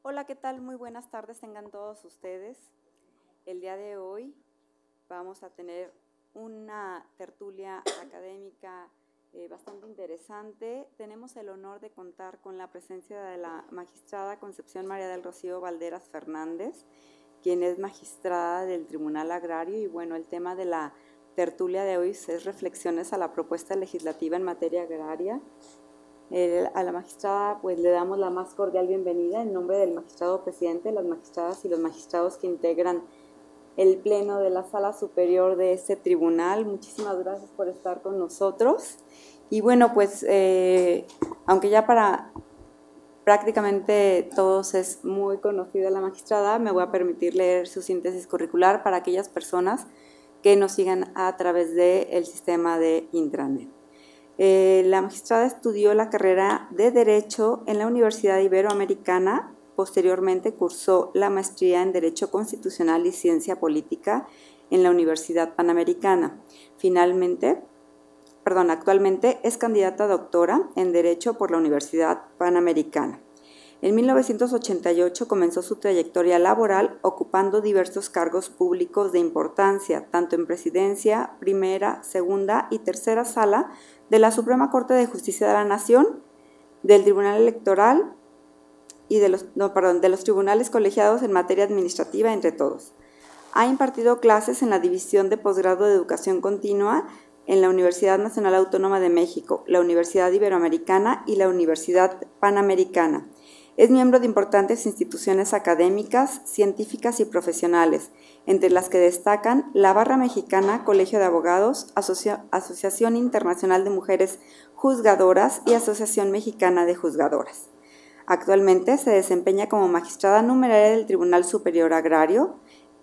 Hola, ¿qué tal? Muy buenas tardes tengan todos ustedes. El día de hoy vamos a tener una tertulia académica bastante interesante. Tenemos el honor de contar con la presencia de la magistrada Concepción María del Rocío Valderas Fernández, quien es magistrada del Tribunal Agrario, y bueno, el tema de la tertulia de hoy es reflexiones a la propuesta legislativa en materia agraria. A la magistrada pues le damos la más cordial bienvenida en nombre del magistrado presidente, las magistradas y los magistrados que integran el pleno de la sala superior de este tribunal. Muchísimas gracias por estar con nosotros. Y bueno, pues aunque ya para prácticamente todos es muy conocida la magistrada, me voy a permitir leer su síntesis curricular para aquellas personas que nos sigan a través del sistema de intranet. La magistrada estudió la carrera de Derecho en la Universidad Iberoamericana. Posteriormente cursó la maestría en Derecho Constitucional y Ciencia Política en la Universidad Panamericana. Actualmente es candidata a doctora en Derecho por la Universidad Panamericana. En 1988 comenzó su trayectoria laboral ocupando diversos cargos públicos de importancia, tanto en presidencia, primera, segunda y tercera sala de la Suprema Corte de Justicia de la Nación, del Tribunal Electoral y de los tribunales colegiados en materia administrativa, entre todos. Ha impartido clases en la División de Posgrado de Educación Continua en la Universidad Nacional Autónoma de México, la Universidad Iberoamericana y la Universidad Panamericana. Es miembro de importantes instituciones académicas, científicas y profesionales, entre las que destacan la Barra Mexicana, Colegio de Abogados, Asociación Internacional de Mujeres Juzgadoras y Asociación Mexicana de Juzgadoras. Actualmente se desempeña como magistrada numeraria del Tribunal Superior Agrario,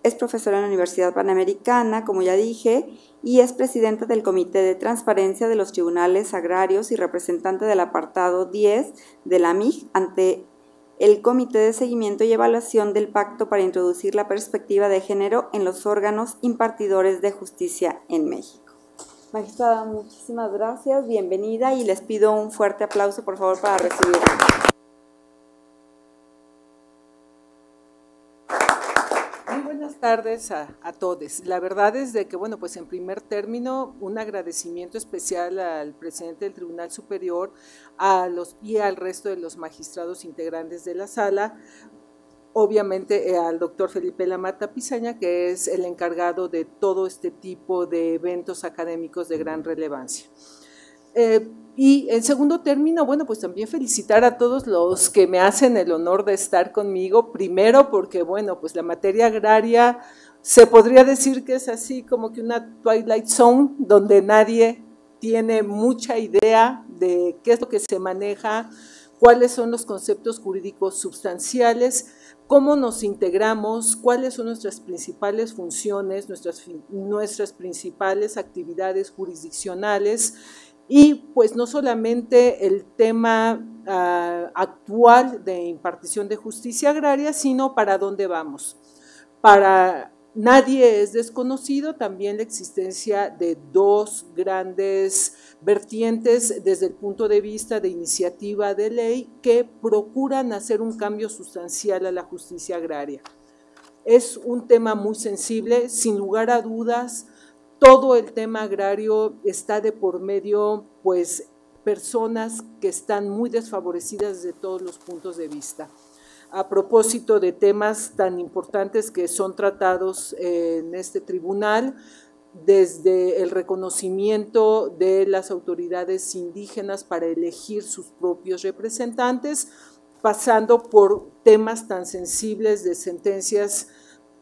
es profesora en la Universidad Panamericana, como ya dije, y es presidenta del Comité de Transparencia de los Tribunales Agrarios y representante del apartado 10 de la MIG ante el Comité de Seguimiento y Evaluación del Pacto para introducir la perspectiva de género en los órganos impartidores de justicia en México. Magistrada, muchísimas gracias, bienvenida, y les pido un fuerte aplauso, por favor, para recibirla. Buenas tardes a todos. La verdad es de que, bueno, pues en primer término, un agradecimiento especial al presidente del Tribunal Superior y al resto de los magistrados integrantes de la sala, obviamente al doctor Felipe Lamata Pizaña, que es el encargado de todo este tipo de eventos académicos de gran relevancia. Y en segundo término, bueno, pues también felicitar a todos los que me hacen el honor de estar conmigo, primero porque, bueno, pues la materia agraria se podría decir que es así como que una Twilight Zone, donde nadie tiene mucha idea de qué es lo que se maneja, cuáles son los conceptos jurídicos sustanciales, cómo nos integramos, cuáles son nuestras principales funciones, nuestras principales actividades jurisdiccionales. Y pues no solamente el tema actual de impartición de justicia agraria, sino para dónde vamos. Para nadie es desconocido también la existencia de dos grandes vertientes desde el punto de vista de iniciativa de ley que procuran hacer un cambio sustancial a la justicia agraria. Es un tema muy sensible, sin lugar a dudas. Todo el tema agrario está de por medio, pues, personas que están muy desfavorecidas desde todos los puntos de vista. A propósito de temas tan importantes que son tratados en este tribunal, desde el reconocimiento de las autoridades indígenas para elegir sus propios representantes, pasando por temas tan sensibles de sentencias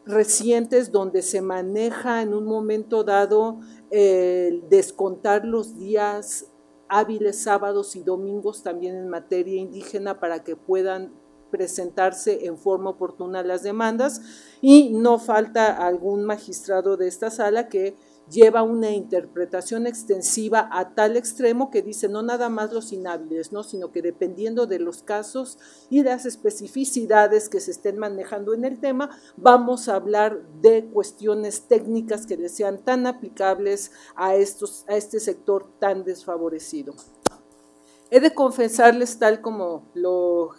recientes donde se maneja en un momento dado descontar los días hábiles, sábados y domingos también en materia indígena para que puedan presentarse en forma oportuna las demandas, y no falta algún magistrado de esta sala que lleva una interpretación extensiva a tal extremo que dice no nada más los inhábiles, ¿no?, sino que dependiendo de los casos y las especificidades que se estén manejando en el tema, vamos a hablar de cuestiones técnicas que les sean tan aplicables a este sector tan desfavorecido. He de confesarles, tal como lo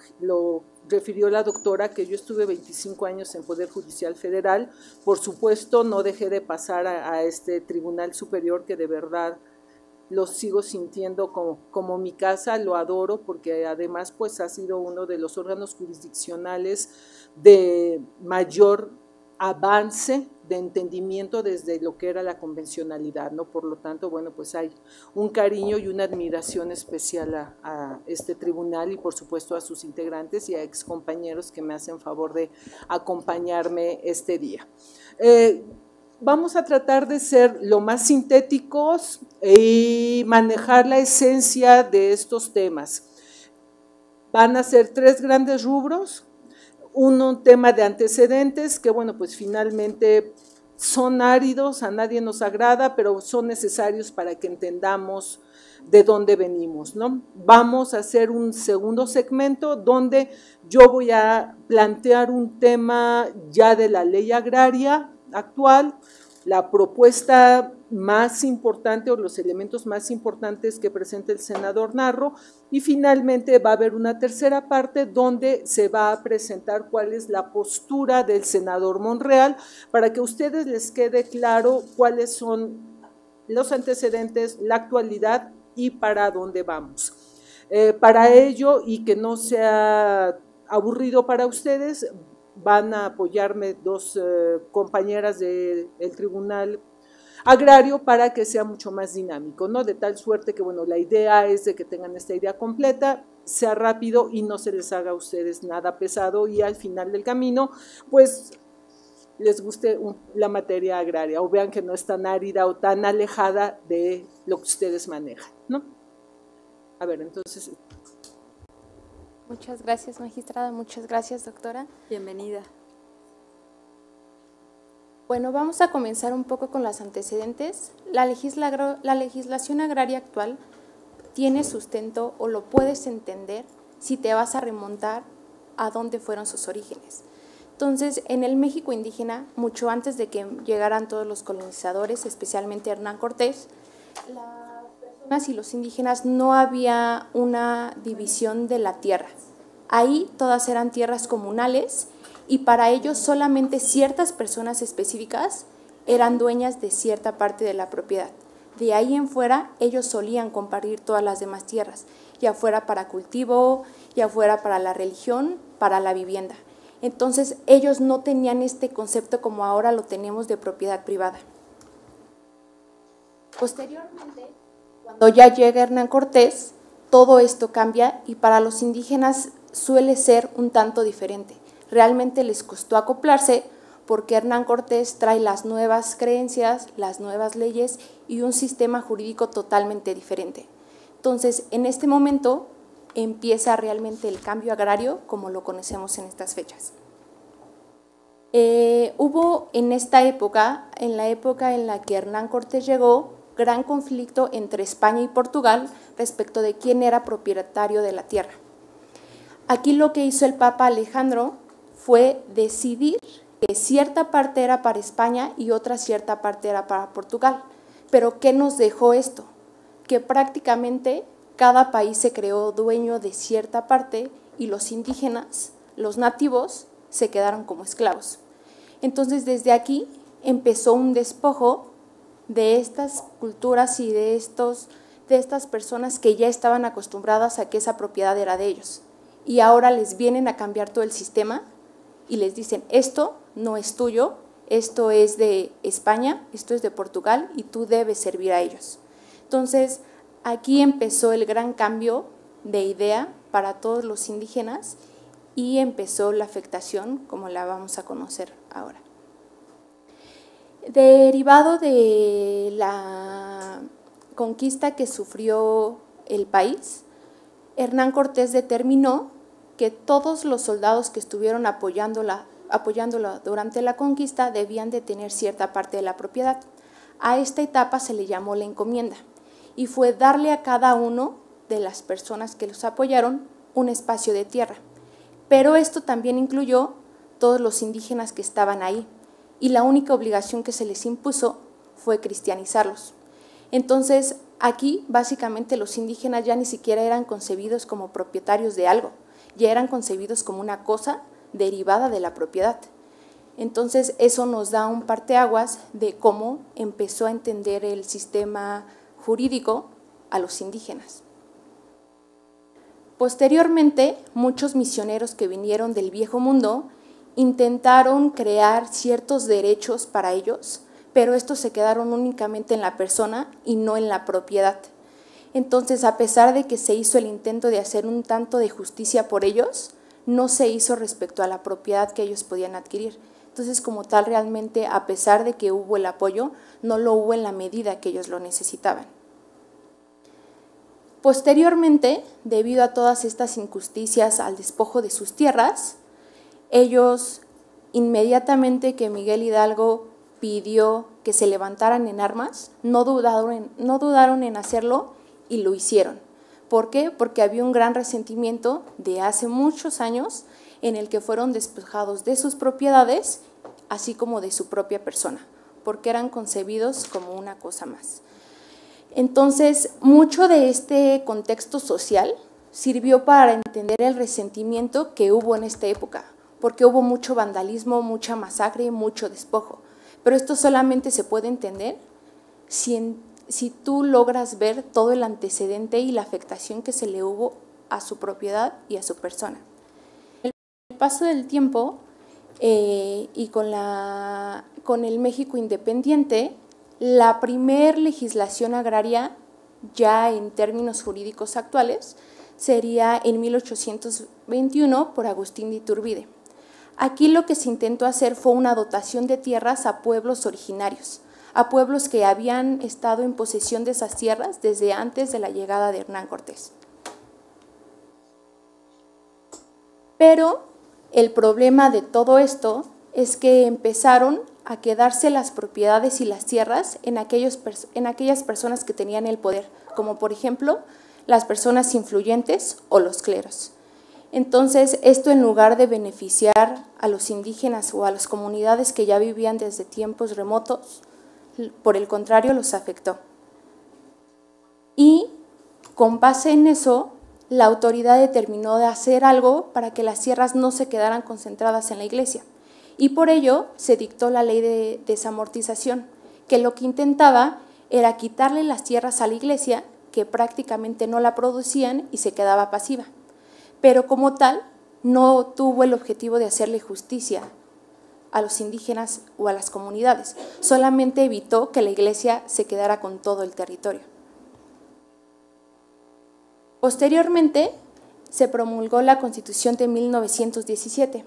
refirió la doctora, que yo estuve 25 años en Poder Judicial Federal. Por supuesto, no dejé de pasar a este Tribunal Superior, que de verdad lo sigo sintiendo como mi casa, lo adoro, porque además pues ha sido uno de los órganos jurisdiccionales de mayor avance de entendimiento desde lo que era la convencionalidad, ¿no? Por lo tanto, bueno, pues hay un cariño y una admiración especial a este tribunal y por supuesto a sus integrantes y a excompañeros que me hacen favor de acompañarme este día. Vamos a tratar de ser lo más sintéticos y manejar la esencia de estos temas. Van a ser 3 grandes rubros. Un tema de antecedentes que, bueno, pues finalmente son áridos, a nadie nos agrada, pero son necesarios para que entendamos de dónde venimos, ¿no? Vamos a hacer un segundo segmento donde yo voy a plantear un tema ya de la ley agraria actual, la propuesta más importante o los elementos más importantes que presenta el senador Narro, y finalmente va a haber una tercera parte donde se va a presentar cuál es la postura del senador Monreal para que a ustedes les quede claro cuáles son los antecedentes, la actualidad y para dónde vamos. Para ello, y que no sea aburrido para ustedes, van a apoyarme 2 compañeras del Tribunal Agrario para que sea mucho más dinámico, ¿no? De tal suerte que, bueno, la idea es de que tengan esta idea completa, sea rápido y no se les haga a ustedes nada pesado y al final del camino, pues, les guste la materia agraria o vean que no es tan árida o tan alejada de lo que ustedes manejan, ¿no? A ver, entonces… Muchas gracias, magistrada. Muchas gracias, doctora. Bienvenida. Bueno, vamos a comenzar un poco con los antecedentes. La legislación agraria actual tiene sustento o lo puedes entender si te vas a remontar a dónde fueron sus orígenes. Entonces, en el México indígena, mucho antes de que llegaran todos los colonizadores, especialmente Hernán Cortés, y los indígenas no había una división de la tierra. Ahí todas eran tierras comunales y para ellos solamente ciertas personas específicas eran dueñas de cierta parte de la propiedad. De ahí en fuera ellos solían compartir todas las demás tierras, ya fuera para cultivo, ya fuera para la religión, para la vivienda. Entonces ellos no tenían este concepto como ahora lo tenemos de propiedad privada. Posteriormente, cuando ya llega Hernán Cortés, todo esto cambia y para los indígenas suele ser un tanto diferente. Realmente les costó acoplarse porque Hernán Cortés trae las nuevas creencias, las nuevas leyes y un sistema jurídico totalmente diferente. Entonces, en este momento empieza realmente el cambio agrario como lo conocemos en estas fechas. Hubo en esta época, en la época en la que Hernán Cortés llegó, gran conflicto entre España y Portugal respecto de quién era propietario de la tierra. Aquí lo que hizo el Papa Alejandro fue decidir que cierta parte era para España y otra cierta parte era para Portugal. Pero ¿qué nos dejó esto? Que prácticamente cada país se creó dueño de cierta parte y los indígenas, los nativos, se quedaron como esclavos. Entonces desde aquí empezó un despojo de estas culturas y de estas personas que ya estaban acostumbradas a que esa propiedad era de ellos. Y ahora les vienen a cambiar todo el sistema y les dicen, esto no es tuyo, esto es de España, esto es de Portugal y tú debes servir a ellos. Entonces, aquí empezó el gran cambio de idea para todos los indígenas y empezó la afectación como la vamos a conocer ahora. Derivado de la conquista que sufrió el país, Hernán Cortés determinó que todos los soldados que estuvieron apoyándola durante la conquista debían de tener cierta parte de la propiedad. A esta etapa se le llamó la encomienda y fue darle a cada uno de las personas que los apoyaron un espacio de tierra. Pero esto también incluyó todos los indígenas que estaban ahí y la única obligación que se les impuso fue cristianizarlos. Entonces, aquí básicamente los indígenas ya ni siquiera eran concebidos como propietarios de algo, ya eran concebidos como una cosa derivada de la propiedad. Entonces eso nos da un parteaguas de cómo empezó a entender el sistema jurídico a los indígenas. Posteriormente, muchos misioneros que vinieron del Viejo Mundo intentaron crear ciertos derechos para ellos, pero estos se quedaron únicamente en la persona y no en la propiedad. Entonces, a pesar de que se hizo el intento de hacer un tanto de justicia por ellos, no se hizo respecto a la propiedad que ellos podían adquirir. Entonces, como tal, realmente, a pesar de que hubo el apoyo, no lo hubo en la medida que ellos lo necesitaban. Posteriormente, debido a todas estas injusticias al despojo de sus tierras, ellos, inmediatamente que Miguel Hidalgo pidió que se levantaran en armas, no dudaron en hacerlo y lo hicieron. ¿Por qué? Porque había un gran resentimiento de hace muchos años en el que fueron despojados de sus propiedades, así como de su propia persona, porque eran concebidos como una cosa más. Entonces, mucho de este contexto social sirvió para entender el resentimiento que hubo en esta época, porque hubo mucho vandalismo, mucha masacre y mucho despojo. Pero esto solamente se puede entender si tú logras ver todo el antecedente y la afectación que se le hubo a su propiedad y a su persona. El paso del tiempo y con el México independiente, la primer legislación agraria, ya en términos jurídicos actuales, sería en 1821 por Agustín de Iturbide. Aquí lo que se intentó hacer fue una dotación de tierras a pueblos originarios, a pueblos que habían estado en posesión de esas tierras desde antes de la llegada de Hernán Cortés. Pero el problema de todo esto es que empezaron a quedarse las propiedades y las tierras en aquellas personas que tenían el poder, como por ejemplo las personas influyentes o los cleros. Entonces, esto en lugar de beneficiar a los indígenas o a las comunidades que ya vivían desde tiempos remotos, por el contrario, los afectó. Y con base en eso, la autoridad determinó de hacer algo para que las tierras no se quedaran concentradas en la iglesia. Y por ello se dictó la ley de desamortización, que lo que intentaba era quitarle las tierras a la iglesia, que prácticamente no la producían y se quedaba pasiva. Pero como tal, no tuvo el objetivo de hacerle justicia a los indígenas o a las comunidades, solamente evitó que la iglesia se quedara con todo el territorio. Posteriormente, se promulgó la Constitución de 1917.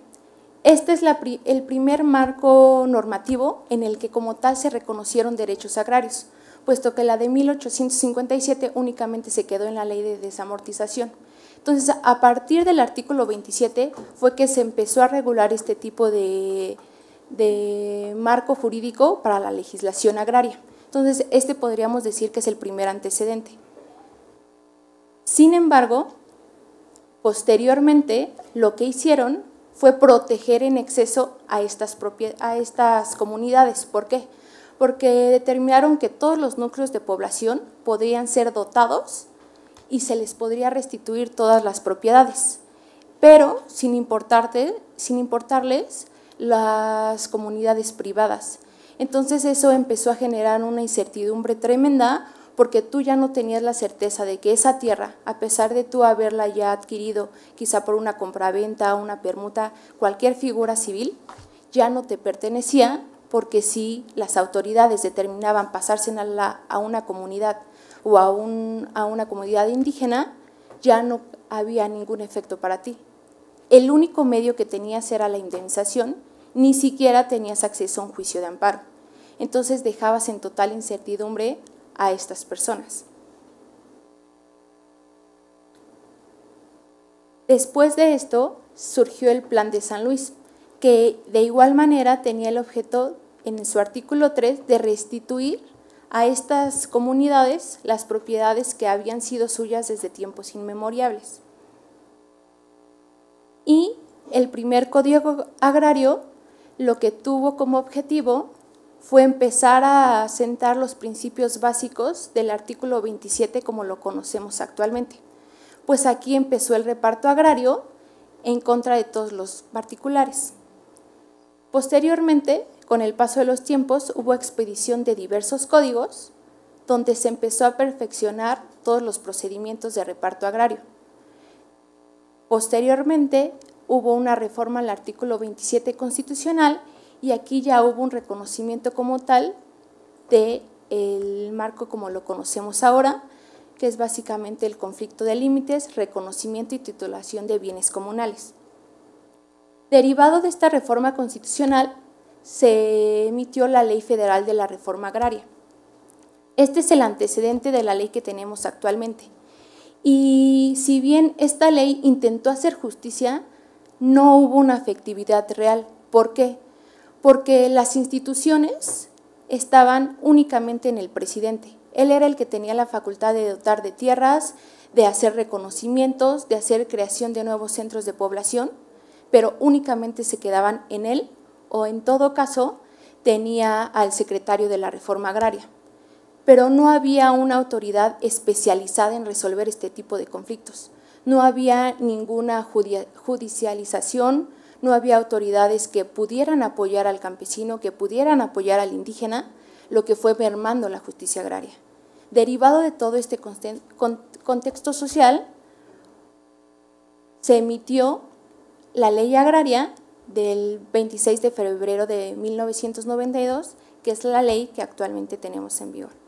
Este es el primer marco normativo en el que como tal se reconocieron derechos agrarios, puesto que la de 1857 únicamente se quedó en la ley de desamortización. Entonces, a partir del artículo 27 fue que se empezó a regular este tipo de marco jurídico para la legislación agraria. Entonces, este podríamos decir que es el primer antecedente. Sin embargo, posteriormente, lo que hicieron fue proteger en exceso a estas comunidades. ¿Por qué? Porque determinaron que todos los núcleos de población podrían ser dotados y se les podría restituir todas las propiedades, pero sin importarles las comunidades privadas. Entonces eso empezó a generar una incertidumbre tremenda, porque tú ya no tenías la certeza de que esa tierra, a pesar de tú haberla ya adquirido, quizá por una compraventa, una permuta, cualquier figura civil, ya no te pertenecía, porque si las autoridades determinaban pasársela a una comunidad o a una comunidad indígena, ya no había ningún efecto para ti. El único medio que tenías era la indemnización, ni siquiera tenías acceso a un juicio de amparo. Entonces dejabas en total incertidumbre a estas personas. Después de esto surgió el Plan de San Luis, que de igual manera tenía el objeto en su artículo 3 de restituir a estas comunidades las propiedades que habían sido suyas desde tiempos inmemoriales. Y el primer Código Agrario lo que tuvo como objetivo fue empezar a sentar los principios básicos del artículo 27 como lo conocemos actualmente. Pues aquí empezó el reparto agrario en contra de todos los particulares. Posteriormente, con el paso de los tiempos, hubo expedición de diversos códigos donde se empezó a perfeccionar todos los procedimientos de reparto agrario. Posteriormente, hubo una reforma al artículo 27 constitucional y aquí ya hubo un reconocimiento como tal del marco como lo conocemos ahora, que es básicamente el conflicto de límites, reconocimiento y titulación de bienes comunales. Derivado de esta reforma constitucional, se emitió la Ley Federal de la Reforma Agraria. Este es el antecedente de la ley que tenemos actualmente. Y si bien esta ley intentó hacer justicia, no hubo una efectividad real. ¿Por qué? Porque las instituciones estaban únicamente en el presidente. Él era el que tenía la facultad de dotar de tierras, de hacer reconocimientos, de hacer creación de nuevos centros de población, pero únicamente se quedaban en él o en todo caso tenía al secretario de la Reforma Agraria. Pero no había una autoridad especializada en resolver este tipo de conflictos. No había ninguna judicialización, no había autoridades que pudieran apoyar al campesino, que pudieran apoyar al indígena, lo que fue mermando la justicia agraria. Derivado de todo este contexto social, se emitió la Ley Agraria del 26 de febrero de 1992, que es la ley que actualmente tenemos en vigor.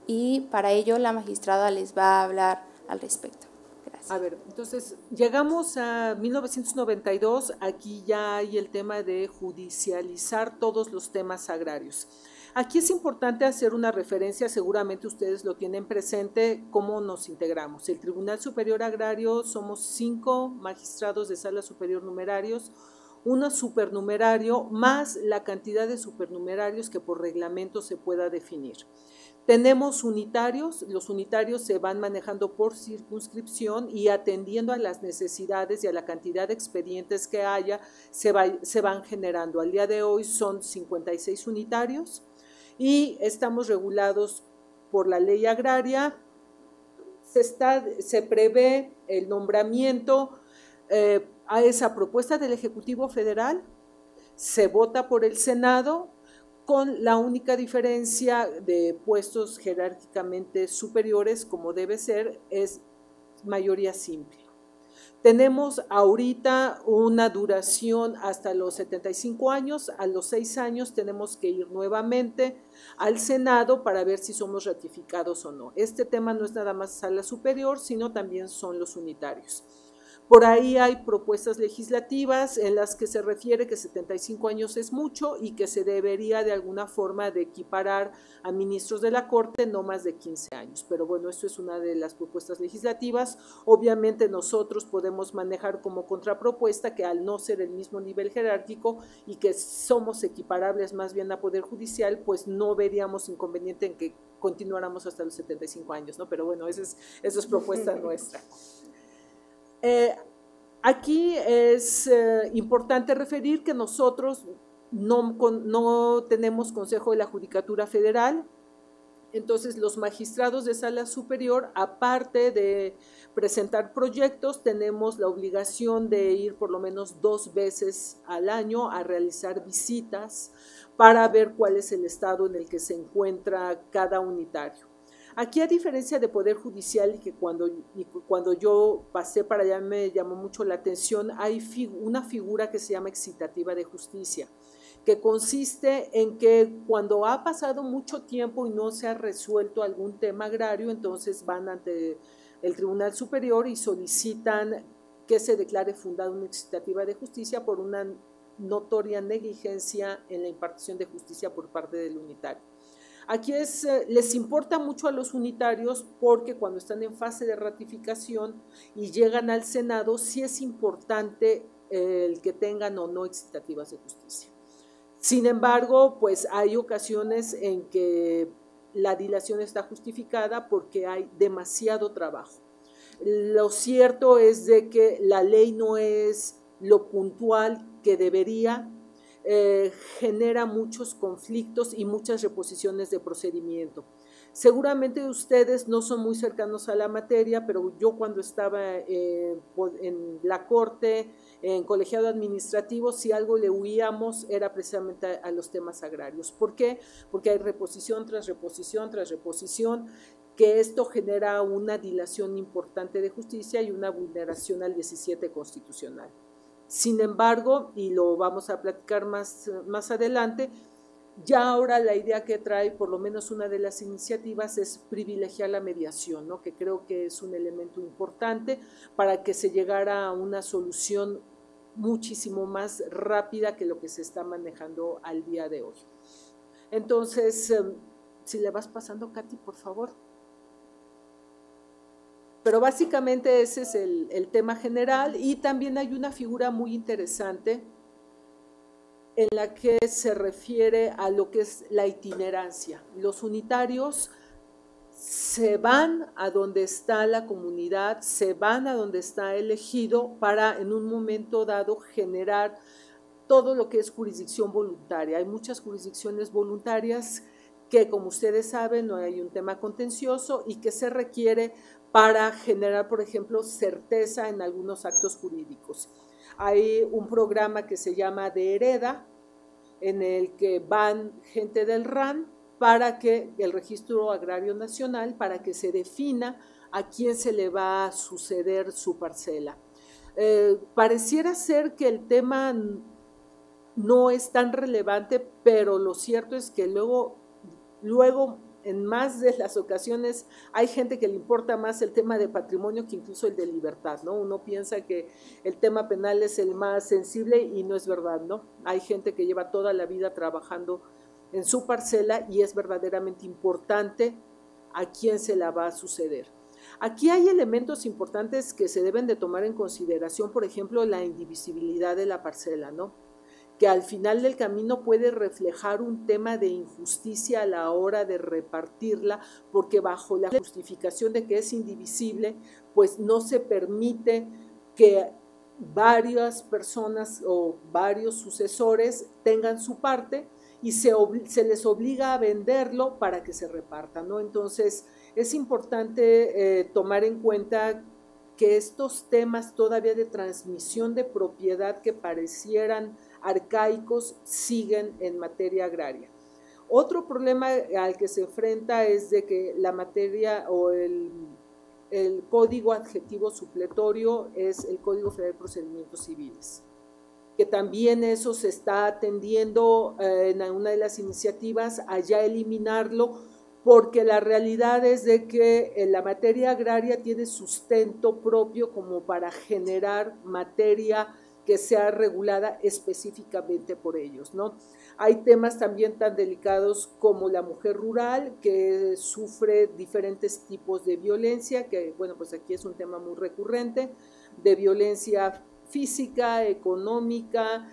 Y para ello la magistrada les va a hablar al respecto. Gracias. A ver, entonces llegamos a 1992, aquí ya hay el tema de judicializar todos los temas agrarios. Aquí es importante hacer una referencia, seguramente ustedes lo tienen presente, cómo nos integramos. El Tribunal Superior Agrario somos 5 magistrados de sala superior numerarios, uno supernumerario más la cantidad de supernumerarios que por reglamento se pueda definir. Tenemos unitarios, los unitarios se van manejando por circunscripción y atendiendo a las necesidades y a la cantidad de expedientes que haya, se van generando. Al día de hoy son 56 unitarios y estamos regulados por la ley agraria. Se prevé el nombramiento a esa propuesta del Ejecutivo Federal, se vota por el Senado, con la única diferencia de puestos jerárquicamente superiores, como debe ser, es mayoría simple. Tenemos ahorita una duración hasta los 75 años, a los 6 años tenemos que ir nuevamente al Senado para ver si somos ratificados o no. Este tema no es nada más sala superior, sino también son los unitarios. Por ahí hay propuestas legislativas en las que se refiere que 75 años es mucho y que se debería de alguna forma de equiparar a ministros de la Corte no más de 15 años. Pero bueno, esto es una de las propuestas legislativas. Obviamente nosotros podemos manejar como contrapropuesta que al no ser el mismo nivel jerárquico y que somos equiparables más bien a Poder Judicial, pues no veríamos inconveniente en que continuáramos hasta los 75 años, ¿no? Pero bueno, eso es propuesta nuestra. Aquí es importante referir que nosotros no tenemos Consejo de la Judicatura Federal, entonces los magistrados de sala superior, aparte de presentar proyectos, tenemos la obligación de ir por lo menos 2 veces al año a realizar visitas para ver cuál es el estado en el que se encuentra cada unitario. Aquí, a diferencia de Poder Judicial, que cuando yo pasé para allá me llamó mucho la atención, hay una figura que se llama excitativa de justicia, que consiste en que cuando ha pasado mucho tiempo y no se ha resuelto algún tema agrario, entonces van ante el Tribunal Superior y solicitan que se declare fundada una excitativa de justicia por una notoria negligencia en la impartición de justicia por parte del unitario. Aquí les importa mucho a los unitarios porque cuando están en fase de ratificación y llegan al Senado, sí es importante el que tengan o no excitativas de justicia. Sin embargo, pues hay ocasiones en que la dilación está justificada porque hay demasiado trabajo. Lo cierto es de que la ley no es lo puntual que debería, genera muchos conflictos y muchas reposiciones de procedimiento. Seguramente ustedes no son muy cercanos a la materia, pero yo cuando estaba en la Corte, en colegiado administrativo, si algo le huíamos era precisamente a los temas agrarios. ¿Por qué? Porque hay reposición tras reposición tras reposición, que esto genera una dilación importante de justicia y una vulneración al 17 constitucional. Sin embargo, y lo vamos a platicar más adelante, ya ahora la idea que trae por lo menos una de las iniciativas es privilegiar la mediación, ¿no? Que creo que es un elemento importante para que se llegara a una solución muchísimo más rápida que lo que se está manejando al día de hoy. Entonces, si le vas pasando, Katy, por favor. Pero básicamente ese es el tema general, y también hay una figura muy interesante en la que se refiere a lo que es la itinerancia. Los unitarios se van a donde está la comunidad, se van a donde está elegido para en un momento dado generar todo lo que es jurisdicción voluntaria. Hay muchas jurisdicciones voluntarias que, como ustedes saben, no hay un tema contencioso y que se requiere para generar, por ejemplo, certeza en algunos actos jurídicos. Hay un programa que se llama De Hereda, en el que van gente del RAN para que el Registro Agrario Nacional, para que se defina a quién se le va a suceder su parcela. Pareciera ser que el tema no es tan relevante, pero lo cierto es que luego en más de las ocasiones hay gente que le importa más el tema de patrimonio que incluso el de libertad, ¿no? Uno piensa que el tema penal es el más sensible y no es verdad, ¿no? Hay gente que lleva toda la vida trabajando en su parcela y es verdaderamente importante a quién se la va a suceder. Aquí hay elementos importantes que se deben de tomar en consideración, por ejemplo, la indivisibilidad de la parcela, ¿no? Que al final del camino puede reflejar un tema de injusticia a la hora de repartirla, porque bajo la justificación de que es indivisible, pues no se permite que varias personas o varios sucesores tengan su parte y se les obliga a venderlo para que se reparta, ¿no? Entonces, es importante tomar en cuenta que estos temas todavía de transmisión de propiedad que parecieran arcaicos siguen en materia agraria. Otro problema al que se enfrenta es de que la materia o el código adjetivo supletorio es el Código Federal de Procedimientos Civiles, que también eso se está atendiendo en una de las iniciativas a ya eliminarlo, porque la realidad es de que la materia agraria tiene sustento propio como para generar materia que sea regulada específicamente por ellos, ¿no? Hay temas también tan delicados como la mujer rural, que sufre diferentes tipos de violencia, que bueno, pues aquí es un tema muy recurrente, de violencia física, económica.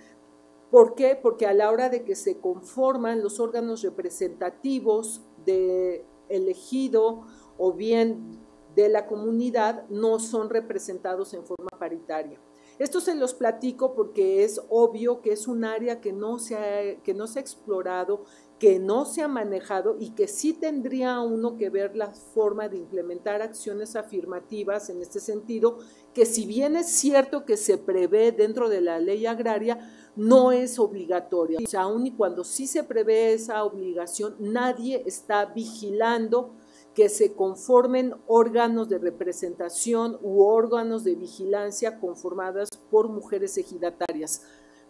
¿Por qué? Porque a la hora de que se conforman los órganos representativos de elegido o bien de la comunidad, no son representados en forma paritaria. Esto se los platico porque es obvio que es un área que no se ha explorado, que no se ha manejado y que sí tendría uno que ver la forma de implementar acciones afirmativas en este sentido, que si bien es cierto que se prevé dentro de la ley agraria, no es obligatoria. O sea, aun y cuando sí se prevé esa obligación, nadie está vigilando que se conformen órganos de representación u órganos de vigilancia conformadas por mujeres ejidatarias.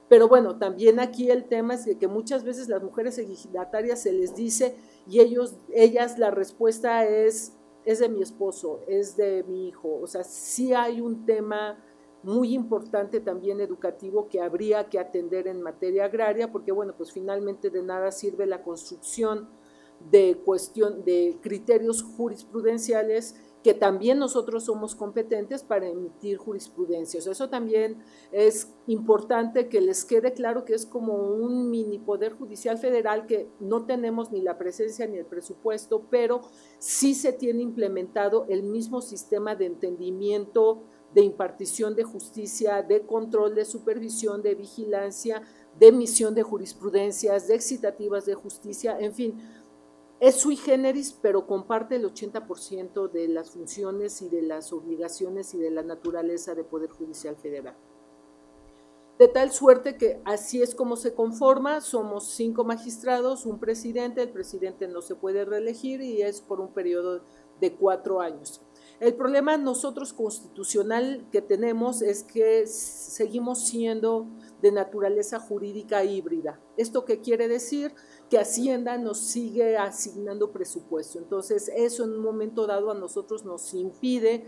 Pero bueno, también aquí el tema es que muchas veces las mujeres ejidatarias se les dice y ellas la respuesta es de mi esposo, es de mi hijo. O sea, sí hay un tema muy importante también educativo que habría que atender en materia agraria, porque bueno, pues finalmente de nada sirve la construcción de criterios jurisprudenciales, que también nosotros somos competentes para emitir jurisprudencia. O sea, eso también es importante que les quede claro, que es como un mini poder judicial federal que no tenemos ni la presencia ni el presupuesto, pero sí se tiene implementado el mismo sistema de entendimiento, de impartición de justicia, de control, de supervisión, de vigilancia, de emisión de jurisprudencias, de excitativas de justicia, en fin. es sui generis, pero comparte el 80% de las funciones y de las obligaciones y de la naturaleza del Poder Judicial Federal. De tal suerte que así es como se conforma, somos 5 magistrados, un presidente, el presidente no se puede reelegir y es por un periodo de 4 años. El problema nosotros constitucional que tenemos es que seguimos siendo de naturaleza jurídica híbrida. ¿Esto qué quiere decir? Que Hacienda nos sigue asignando presupuesto. Entonces, eso en un momento dado a nosotros nos impide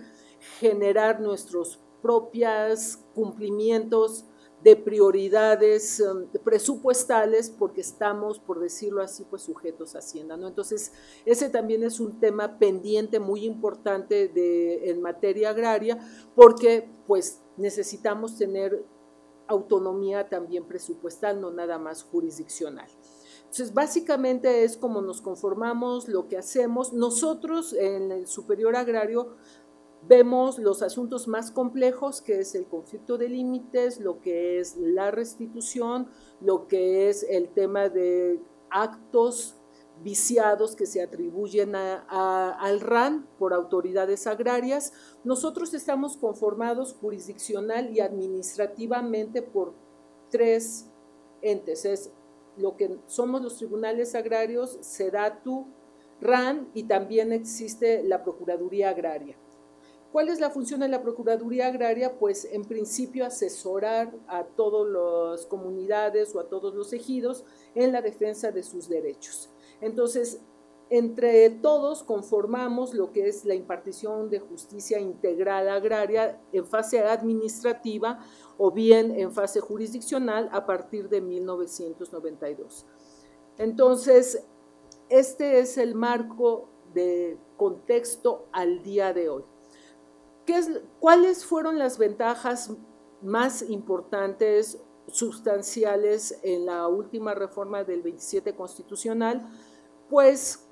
generar nuestros propios cumplimientos de prioridades presupuestales porque estamos, por decirlo así, pues sujetos a Hacienda, ¿no? Entonces, ese también es un tema pendiente muy importante en materia agraria porque pues necesitamos tener autonomía también presupuestal, no nada más jurisdiccional. Entonces, básicamente es como nos conformamos, lo que hacemos. Nosotros en el Superior Agrario vemos los asuntos más complejos, que es el conflicto de límites, lo que es la restitución, lo que es el tema de actos viciados que se atribuyen al RAN por autoridades agrarias. Nosotros estamos conformados jurisdiccional y administrativamente por 3 entes. Es lo que somos los tribunales agrarios, SEDATU, RAN, y también existe la Procuraduría Agraria. ¿Cuál es la función de la Procuraduría Agraria? Pues en principio asesorar a todas las comunidades o a todos los ejidos en la defensa de sus derechos. Entonces, entre todos conformamos lo que es la impartición de justicia integral agraria en fase administrativa o bien en fase jurisdiccional a partir de 1992. Entonces, este es el marco de contexto al día de hoy. ¿Cuáles fueron las ventajas más importantes, sustanciales en la última reforma del 27 constitucional? Pues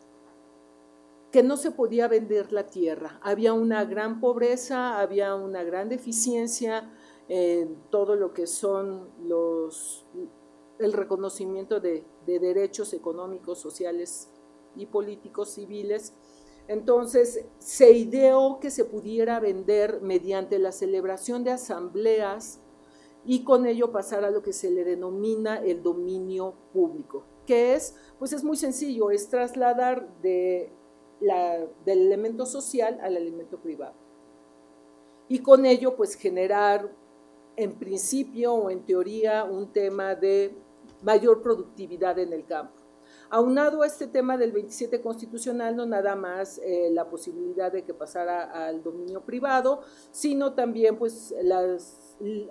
que no se podía vender la tierra, había una gran pobreza, había una gran deficiencia en todo lo que son el reconocimiento de derechos económicos, sociales y políticos civiles. Entonces, se ideó que se pudiera vender mediante la celebración de asambleas y con ello pasar a lo que se le denomina el dominio público, que es, pues es muy sencillo, es trasladar del elemento social al elemento privado. Y con ello, pues generar en principio o en teoría un tema de mayor productividad en el campo. Aunado a este tema del 27 constitucional, no nada más la posibilidad de que pasara al dominio privado, sino también pues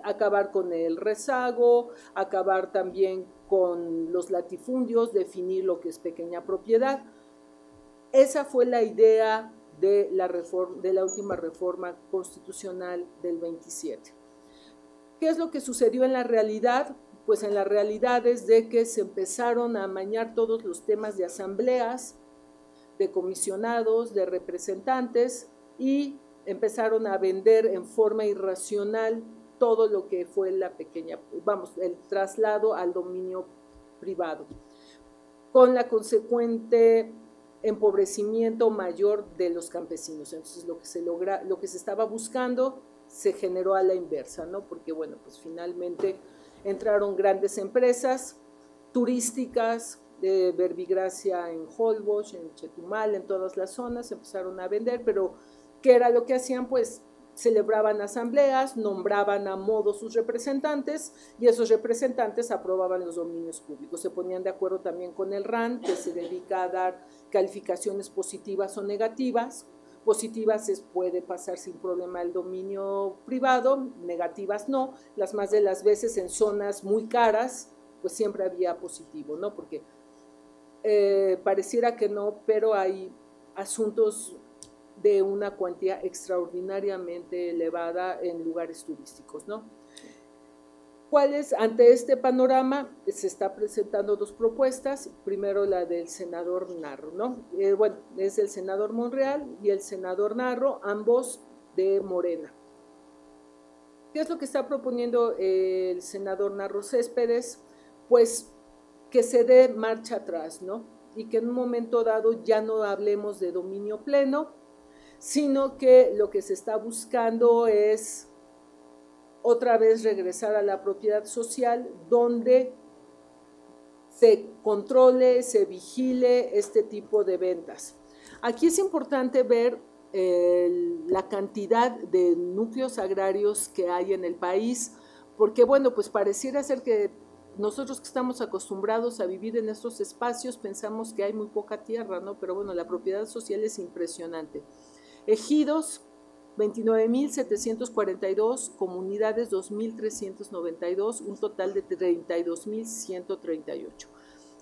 acabar con el rezago, acabar también con los latifundios, definir lo que es pequeña propiedad. Esa fue la idea de la última reforma constitucional del 27. ¿Qué es lo que sucedió en la realidad? Pues en la realidad es de que se empezaron a amañar todos los temas de asambleas, de comisionados, de representantes y empezaron a vender en forma irracional todo lo que fue el traslado al dominio privado, con la consecuente empobrecimiento mayor de los campesinos. Entonces lo que se estaba buscando se generó a la inversa, ¿no? Porque bueno, pues finalmente entraron grandes empresas turísticas de verbigracia en Holbox, en Chetumal, en todas las zonas, empezaron a vender, pero ¿qué era lo que hacían? Pues celebraban asambleas, nombraban a modo sus representantes y esos representantes aprobaban los dominios públicos. Se ponían de acuerdo también con el RAN, que se dedica a dar calificaciones positivas o negativas. Positivas puede pasar sin problema el dominio privado, negativas no. Las más de las veces en zonas muy caras, pues siempre había positivo, ¿no? Porque pareciera que no, pero hay asuntos de una cuantía extraordinariamente elevada en lugares turísticos, ¿no? Ante este panorama se está presentando 2 propuestas, primero la del senador Narro, ¿no? Bueno, es el senador Monreal y el senador Narro, ambos de Morena. ¿Qué es lo que está proponiendo el senador Narro Céspedes? Pues que se dé marcha atrás, ¿no? y que en un momento dado ya no hablemos de dominio pleno, sino que lo que se está buscando es otra vez regresar a la propiedad social, donde se controle, se vigile este tipo de ventas. Aquí es importante ver la cantidad de núcleos agrarios que hay en el país, porque bueno, pues pareciera ser que nosotros que estamos acostumbrados a vivir en estos espacios pensamos que hay muy poca tierra, ¿no? Pero bueno, la propiedad social es impresionante. Ejidos, 29.742, comunidades 2.392, un total de 32.138.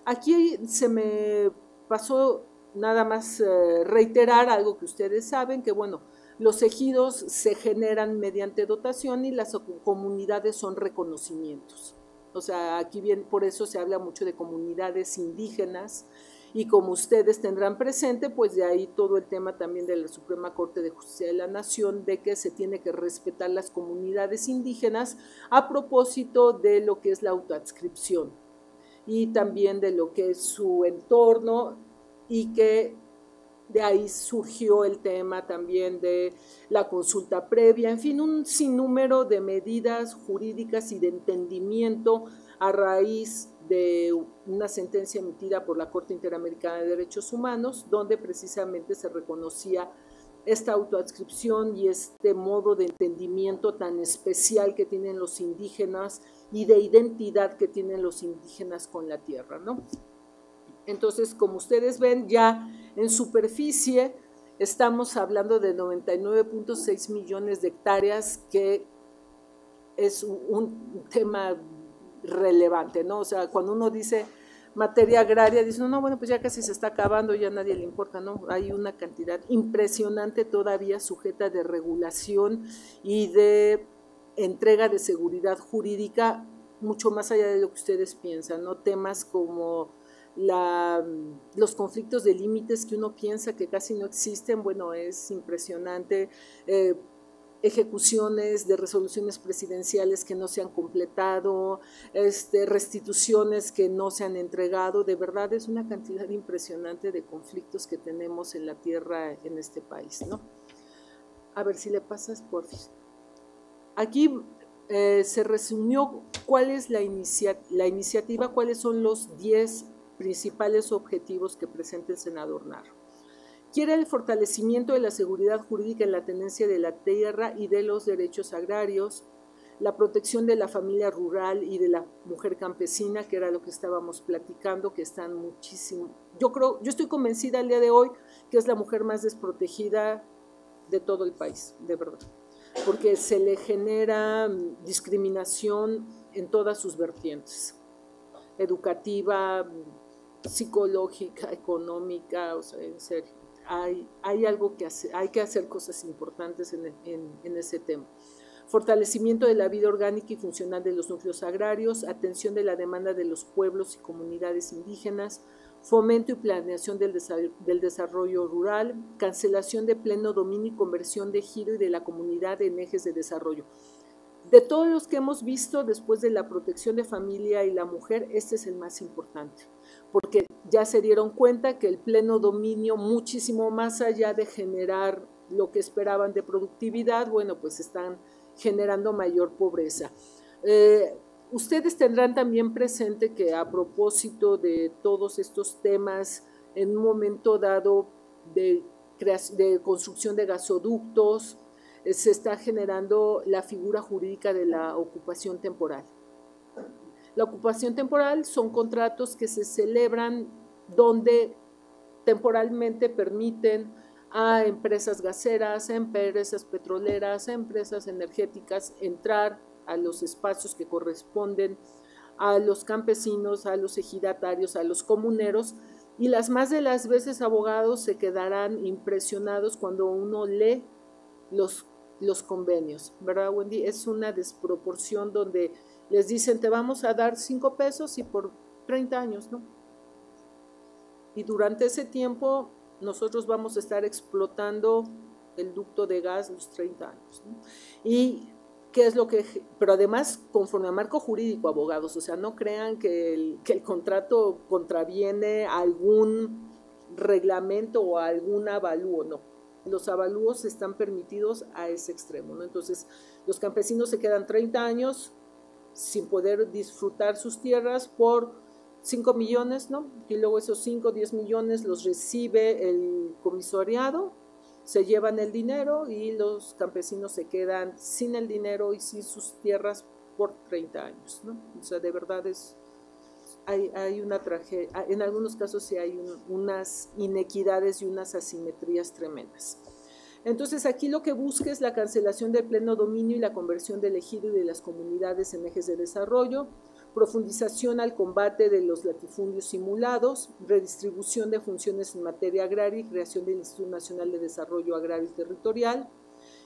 Aquí se me pasó nada más reiterar algo que ustedes saben, que bueno, los ejidos se generan mediante dotación y las comunidades son reconocimientos. O sea, aquí bien, por eso se habla mucho de comunidades indígenas, y como ustedes tendrán presente, pues de ahí todo el tema también de la Suprema Corte de Justicia de la Nación, de que se tiene que respetar las comunidades indígenas a propósito de lo que es la autoadscripción y también de lo que es su entorno, y que de ahí surgió el tema también de la consulta previa, en fin, un sinnúmero de medidas jurídicas y de entendimiento a raíz de una sentencia emitida por la Corte Interamericana de Derechos Humanos, donde precisamente se reconocía esta autoadscripción y este modo de entendimiento tan especial que tienen los indígenas y de identidad que tienen los indígenas con la tierra, ¿no? Entonces, como ustedes ven, ya en superficie estamos hablando de 99.6 millones de hectáreas, que es un tema relevante, ¿no? O sea, cuando uno dice materia agraria, dice, no, bueno, pues ya casi se está acabando, ya a nadie le importa, ¿no? Hay una cantidad impresionante todavía sujeta de regulación y de entrega de seguridad jurídica, mucho más allá de lo que ustedes piensan, ¿no? Temas como los conflictos de límites que uno piensa que casi no existen, bueno, es impresionante, ejecuciones de resoluciones presidenciales que no se han completado, restituciones que no se han entregado, de verdad es una cantidad impresionante de conflictos que tenemos en la tierra en este país, ¿no? A ver si le pasas, por fin. Aquí se resumió cuál es la iniciativa, cuáles son los 10 principales objetivos que presenta el senador Narro. Quiere el fortalecimiento de la seguridad jurídica en la tenencia de la tierra y de los derechos agrarios, la protección de la familia rural y de la mujer campesina, que era lo que estábamos platicando, que están muchísimo. Yo estoy convencida al día de hoy que es la mujer más desprotegida de todo el país, de verdad, porque se le genera discriminación en todas sus vertientes, educativa, psicológica, económica, o sea, en serio. Hay algo que hacer, hay que hacer cosas importantes en ese tema. Fortalecimiento de la vida orgánica y funcional de los núcleos agrarios, atención de la demanda de los pueblos y comunidades indígenas, fomento y planeación del desarrollo rural, cancelación de pleno dominio y conversión de ejido y de la comunidad en ejes de desarrollo. De todos los que hemos visto después de la protección de familia y la mujer, este es el más importante, porque ya se dieron cuenta que el pleno dominio, muchísimo más allá de generar lo que esperaban de productividad, bueno, pues están generando mayor pobreza. Ustedes tendrán también presente que a propósito de todos estos temas, en un momento dado de construcción de gasoductos, se está generando la figura jurídica de la ocupación temporal. La ocupación temporal son contratos que se celebran donde temporalmente permiten a empresas gaseras, a empresas petroleras, a empresas energéticas entrar a los espacios que corresponden a los campesinos, a los ejidatarios, a los comuneros, y las más de las veces abogados se quedarán impresionados cuando uno lee los convenios, ¿verdad, Wendy? Es una desproporción donde les dicen, te vamos a dar 5 pesos y por 30 años, ¿no? Y durante ese tiempo nosotros vamos a estar explotando el ducto de gas los 30 años, ¿no? Y ¿Qué es lo que? Pero además, conforme a marco jurídico, abogados, o sea, no crean que el contrato contraviene a algún reglamento o a algún avalúo, no. Los avalúos están permitidos a ese extremo, ¿no? Entonces, los campesinos se quedan 30 años sin poder disfrutar sus tierras por 5 millones, ¿no? Y luego esos 5 o 10 millones los recibe el comisariado, se llevan el dinero y los campesinos se quedan sin el dinero y sin sus tierras por 30 años, ¿no? O sea, de verdad hay una tragedia, en algunos casos sí hay unas inequidades y unas asimetrías tremendas. Entonces aquí lo que busca es la cancelación del pleno dominio y la conversión del ejido y de las comunidades en ejes de desarrollo, profundización al combate de los latifundios simulados, redistribución de funciones en materia agraria y creación del Instituto Nacional de Desarrollo Agrario y Territorial,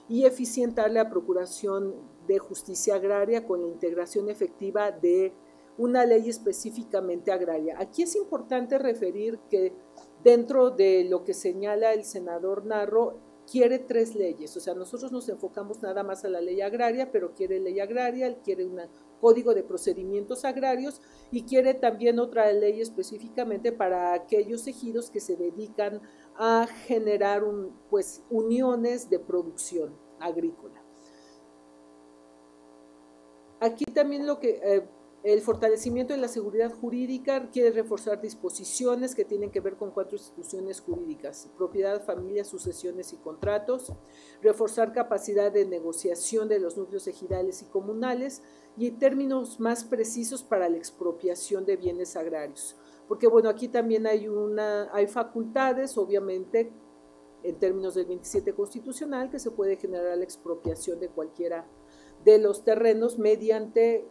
y eficientar la procuración de justicia agraria con la integración efectiva de una ley específicamente agraria. Aquí es importante referir que dentro de lo que señala el senador Narro, quiere 3 leyes, o sea, nosotros nos enfocamos nada más a la ley agraria, pero quiere ley agraria, quiere un código de procedimientos agrarios y quiere también otra ley específicamente para aquellos ejidos que se dedican a generar pues, uniones de producción agrícola. Aquí también lo que... el fortalecimiento de la seguridad jurídica quiere reforzar disposiciones que tienen que ver con 4 instituciones jurídicas: propiedad, familia, sucesiones y contratos, reforzar capacidad de negociación de los núcleos ejidales y comunales y términos más precisos para la expropiación de bienes agrarios. Porque bueno, aquí también hay facultades, obviamente, en términos del 27 constitucional, que se puede generar la expropiación de cualquiera de los terrenos mediante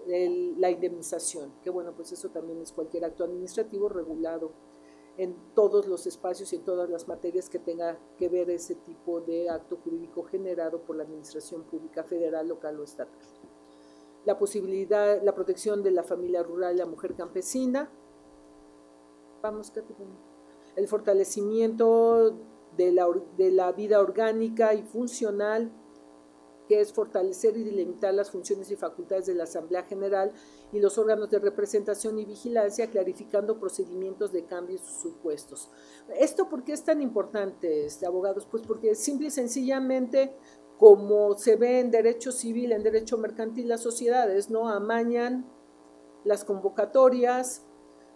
la indemnización, que bueno, pues eso también es cualquier acto administrativo regulado en todos los espacios y en todas las materias que tenga que ver ese tipo de acto jurídico generado por la administración pública federal, local o estatal. La posibilidad, la protección de la familia rural y la mujer campesina. Vamos, el fortalecimiento de la vida orgánica y funcional, que es fortalecer y delimitar las funciones y facultades de la Asamblea General y los órganos de representación y vigilancia, clarificando procedimientos de cambio y sus supuestos. ¿Esto por qué es tan importante, abogados? Pues porque simple y sencillamente, como se ve en derecho civil, en derecho mercantil, las sociedades no amañan las convocatorias,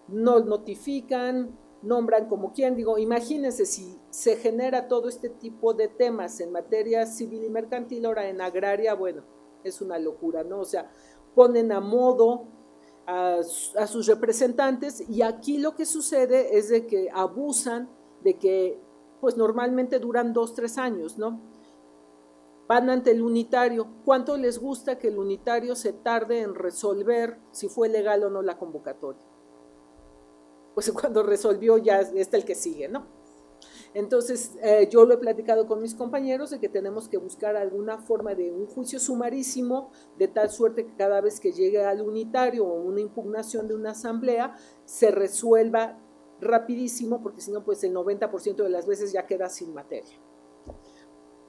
no notifican, nombran como quien, digo, imagínense si se genera todo este tipo de temas en materia civil y mercantil, ahora en agraria, bueno, es una locura, ¿no? O sea, ponen a modo a sus representantes y aquí lo que sucede es de que abusan de que, pues normalmente duran 2, 3 años, ¿no? Van ante el unitario. ¿Cuánto les gusta que el unitario se tarde en resolver si fue legal o no la convocatoria? Pues cuando resolvió ya está el que sigue, ¿no? Entonces, yo lo he platicado con mis compañeros de que tenemos que buscar alguna forma de un juicio sumarísimo, de tal suerte que cada vez que llegue al unitario o una impugnación de una asamblea, se resuelva rapidísimo, porque si no, pues el 90% de las veces ya queda sin materia.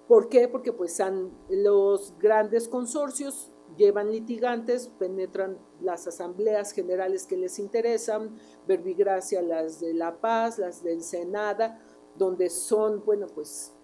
¿Por qué? Porque pues los grandes consorcios llevan litigantes, penetran las asambleas generales que les interesan, verbigracia las de La Paz, las del Senada, donde son, bueno, pues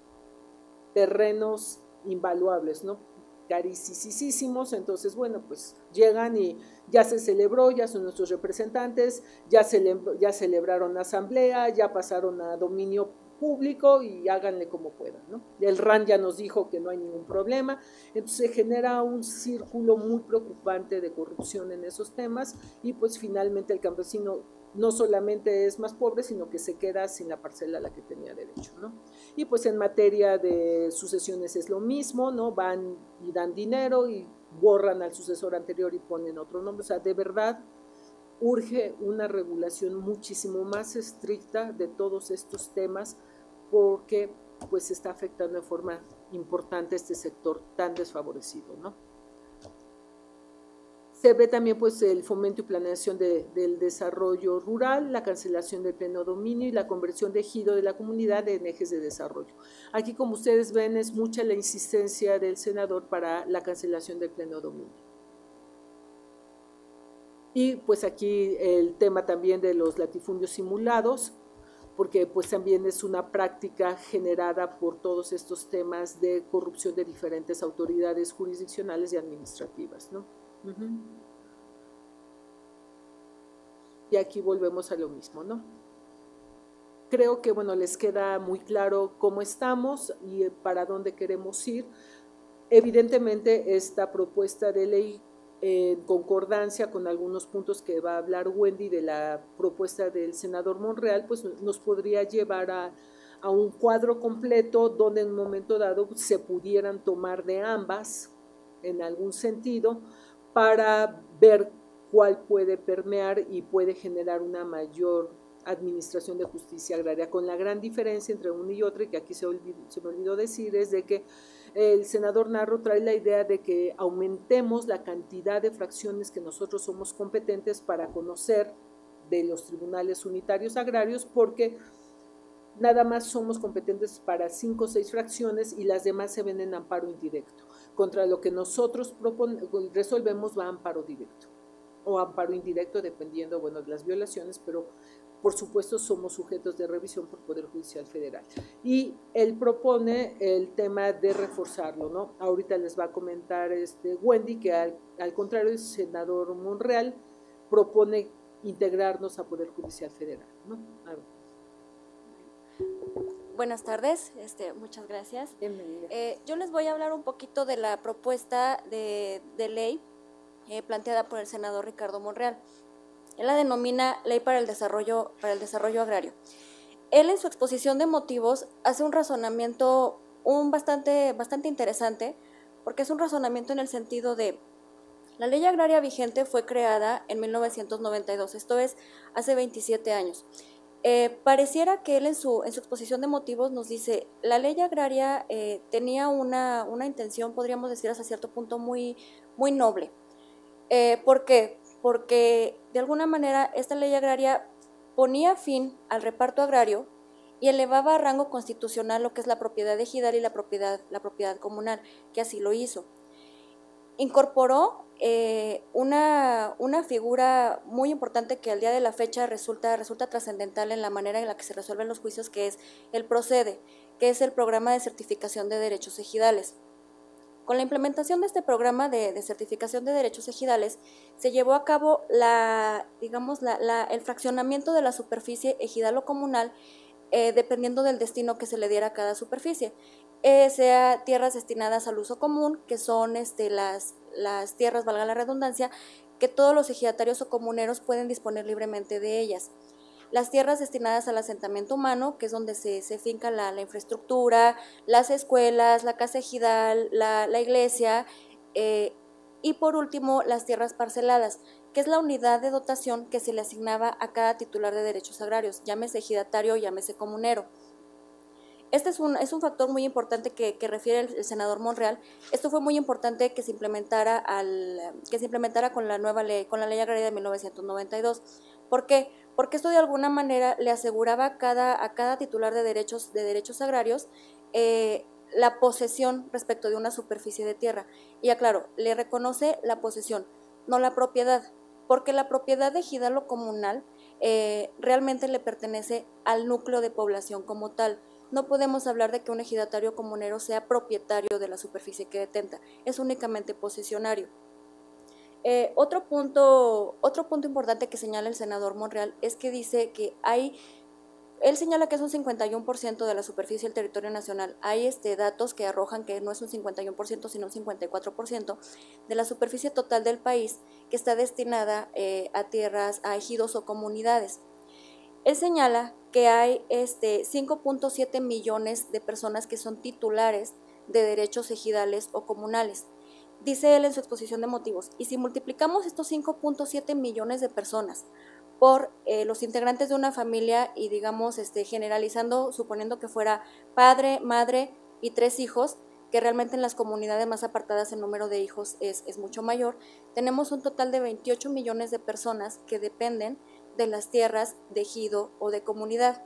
terrenos invaluables, ¿no? Carísimos, entonces, bueno, pues llegan y ya se celebró, ya son nuestros representantes, ya celebraron asamblea, ya pasaron a dominio público y háganle como puedan, ¿no? El RAN ya nos dijo que no hay ningún problema, entonces se genera un círculo muy preocupante de corrupción en esos temas y pues finalmente el campesino no solamente es más pobre, sino que se queda sin la parcela a la que tenía derecho, ¿no? Y pues en materia de sucesiones es lo mismo, ¿no? Van y dan dinero y borran al sucesor anterior y ponen otro nombre, o sea, de verdad urge una regulación muchísimo más estricta de todos estos temas porque pues está afectando de forma importante a este sector tan desfavorecido, ¿no? Se ve también pues el fomento y planeación del desarrollo rural, la cancelación del pleno dominio y la conversión de ejido de la comunidad en ejes de desarrollo. Aquí, como ustedes ven, es mucha la insistencia del senador para la cancelación del pleno dominio. Y pues aquí el tema también de los latifundios simulados, porque pues también es una práctica generada por todos estos temas de corrupción de diferentes autoridades jurisdiccionales y administrativas, ¿no? Y aquí volvemos a lo mismo, ¿no? Creo que, bueno, les queda muy claro cómo estamos y para dónde queremos ir. Evidentemente, esta propuesta de ley, en concordancia con algunos puntos que va a hablar Wendy de la propuesta del senador Monreal, pues nos podría llevar a un cuadro completo donde en un momento dado se pudieran tomar de ambas en algún sentido para ver cuál puede permear y puede generar una mayor administración de justicia agraria, con la gran diferencia entre una y otra, y que aquí se me olvidó decir, es de que el senador Narro trae la idea de que aumentemos la cantidad de fracciones que nosotros somos competentes para conocer de los tribunales unitarios agrarios, porque nada más somos competentes para 5 o 6 fracciones y las demás se ven en amparo indirecto. Contra lo que nosotros resolvemos va a amparo directo o amparo indirecto, dependiendo, bueno, de las violaciones, pero por supuesto somos sujetos de revisión por Poder Judicial Federal. Y él propone el tema de reforzarlo, ¿no? Ahorita les va a comentar Wendy que al contrario, el senador Monreal propone integrarnos a Poder Judicial Federal, ¿no? Buenas tardes, muchas gracias. Bienvenida. Yo les voy a hablar un poquito de la propuesta de ley planteada por el senador Ricardo Monreal. Él la denomina Ley para el Desarrollo Agrario. Él en su exposición de motivos hace un razonamiento bastante interesante, porque es un razonamiento en el sentido de la ley agraria vigente fue creada en 1992, esto es hace 27 años. Pareciera que él en su exposición de motivos nos dice, la ley agraria tenía una intención, podríamos decir hasta cierto punto, muy noble. ¿Por qué? Porque de alguna manera esta ley agraria ponía fin al reparto agrario y elevaba a rango constitucional lo que es la propiedad ejidal y la propiedad comunal, que así lo hizo. Incorporó una figura muy importante que al día de la fecha resulta trascendental en la manera en la que se resuelven los juicios, que es el PROCEDE, que es el Programa de Certificación de Derechos Ejidales. Con la implementación de este programa de certificación de derechos ejidales, se llevó a cabo el fraccionamiento de la superficie ejidal o comunal, dependiendo del destino que se le diera a cada superficie, sea tierras destinadas al uso común, que son las tierras, valga la redundancia, que todos los ejidatarios o comuneros pueden disponer libremente de ellas. Las tierras destinadas al asentamiento humano, que es donde se finca la infraestructura, las escuelas, la casa ejidal, la iglesia, y por último las tierras parceladas, que es la unidad de dotación que se le asignaba a cada titular de derechos agrarios, llámese ejidatario, llámese comunero. Este es un factor muy importante que refiere el senador Monreal. Esto fue muy importante que se implementara con la nueva ley, con la ley agraria de 1992. ¿Por qué? Porque esto de alguna manera le aseguraba a cada titular de derechos agrarios la posesión respecto de una superficie de tierra. Y aclaro, le reconoce la posesión, no la propiedad, porque la propiedad ejidal o comunal realmente le pertenece al núcleo de población como tal. No podemos hablar de que un ejidatario comunero sea propietario de la superficie que detenta, es únicamente posesionario. Otro punto importante que señala el senador Monreal es que dice que él señala que es un 51% de la superficie del territorio nacional. Hay datos que arrojan que no es un 51%, sino un 54% de la superficie total del país que está destinada a tierras, a ejidos o comunidades. Él señala que hay 5.7 millones de personas que son titulares de derechos ejidales o comunales. Dice él en su exposición de motivos, y si multiplicamos estos 5.7 millones de personas por los integrantes de una familia y digamos generalizando, suponiendo que fuera padre, madre y 3 hijos, que realmente en las comunidades más apartadas el número de hijos es mucho mayor. Tenemos un total de 28 millones de personas que dependen de las tierras de ejido o de comunidad.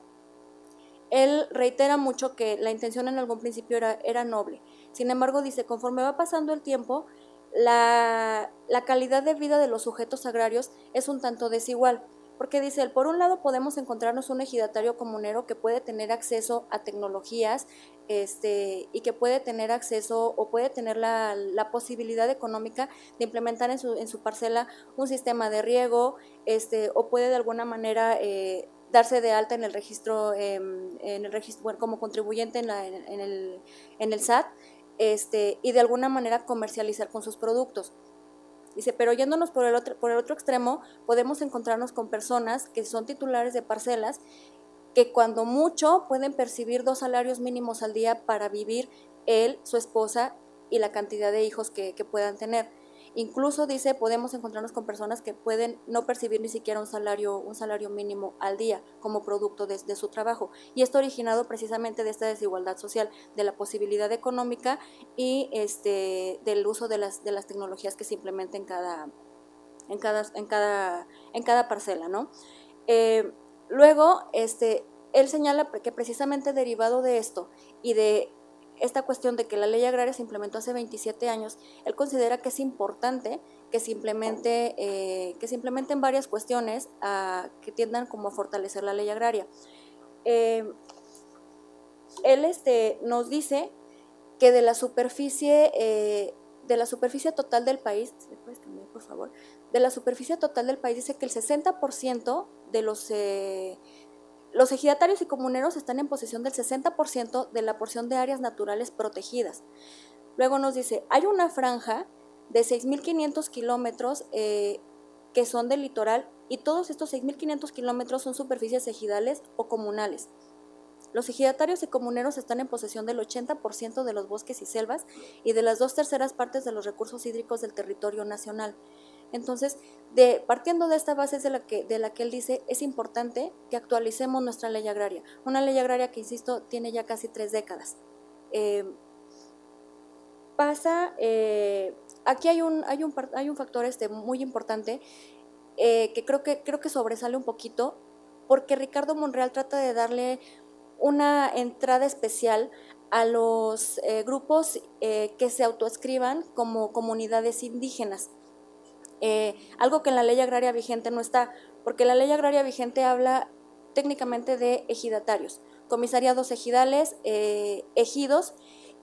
Él reitera mucho que la intención en algún principio era noble. Sin embargo, dice, conforme va pasando el tiempo, la calidad de vida de los sujetos agrarios es un tanto desigual. Porque dice él, por un lado podemos encontrarnos un ejidatario comunero que puede tener acceso a tecnologías y que puede tener acceso o puede tener la posibilidad económica de implementar en su parcela un sistema de riego, o puede de alguna manera darse de alta en el registro, bueno, como contribuyente en el SAT, y de alguna manera comercializar con sus productos. Dice, pero yéndonos por el otro extremo, podemos encontrarnos con personas que son titulares de parcelas que cuando mucho pueden percibir 2 salarios mínimos al día para vivir él, su esposa y la cantidad de hijos que puedan tener. Incluso, dice, podemos encontrarnos con personas que pueden no percibir ni siquiera un salario mínimo al día como producto de su trabajo. Y esto originado precisamente de esta desigualdad social, de la posibilidad económica y del uso de las tecnologías que se implementen en cada parcela, ¿no? Luego, él señala que precisamente derivado de esto y de esta cuestión de que la ley agraria se implementó hace 27 años, él considera que es importante que se implementen varias cuestiones que tiendan como a fortalecer la ley agraria. Él nos dice que de la superficie total del país, ¿me puedes cambiar, por favor? De la superficie total del país dice que el 60% de los ejidatarios y comuneros están en posesión del 60% de la porción de áreas naturales protegidas. Luego nos dice, hay una franja de 6.500 kilómetros que son del litoral y todos estos 6.500 kilómetros son superficies ejidales o comunales. Los ejidatarios y comuneros están en posesión del 80% de los bosques y selvas y de las 2/3 partes de los recursos hídricos del territorio nacional. Entonces, partiendo de esta base de la que él dice, es importante que actualicemos nuestra ley agraria. Una ley agraria que, insisto, tiene ya casi 3 décadas. Aquí hay un factor muy importante que creo que sobresale un poquito, porque Ricardo Monreal trata de darle una entrada especial a los grupos que se autoescriban como comunidades indígenas. Algo que en la ley agraria vigente no está, porque la ley agraria vigente habla técnicamente de ejidatarios, comisariados ejidales, ejidos,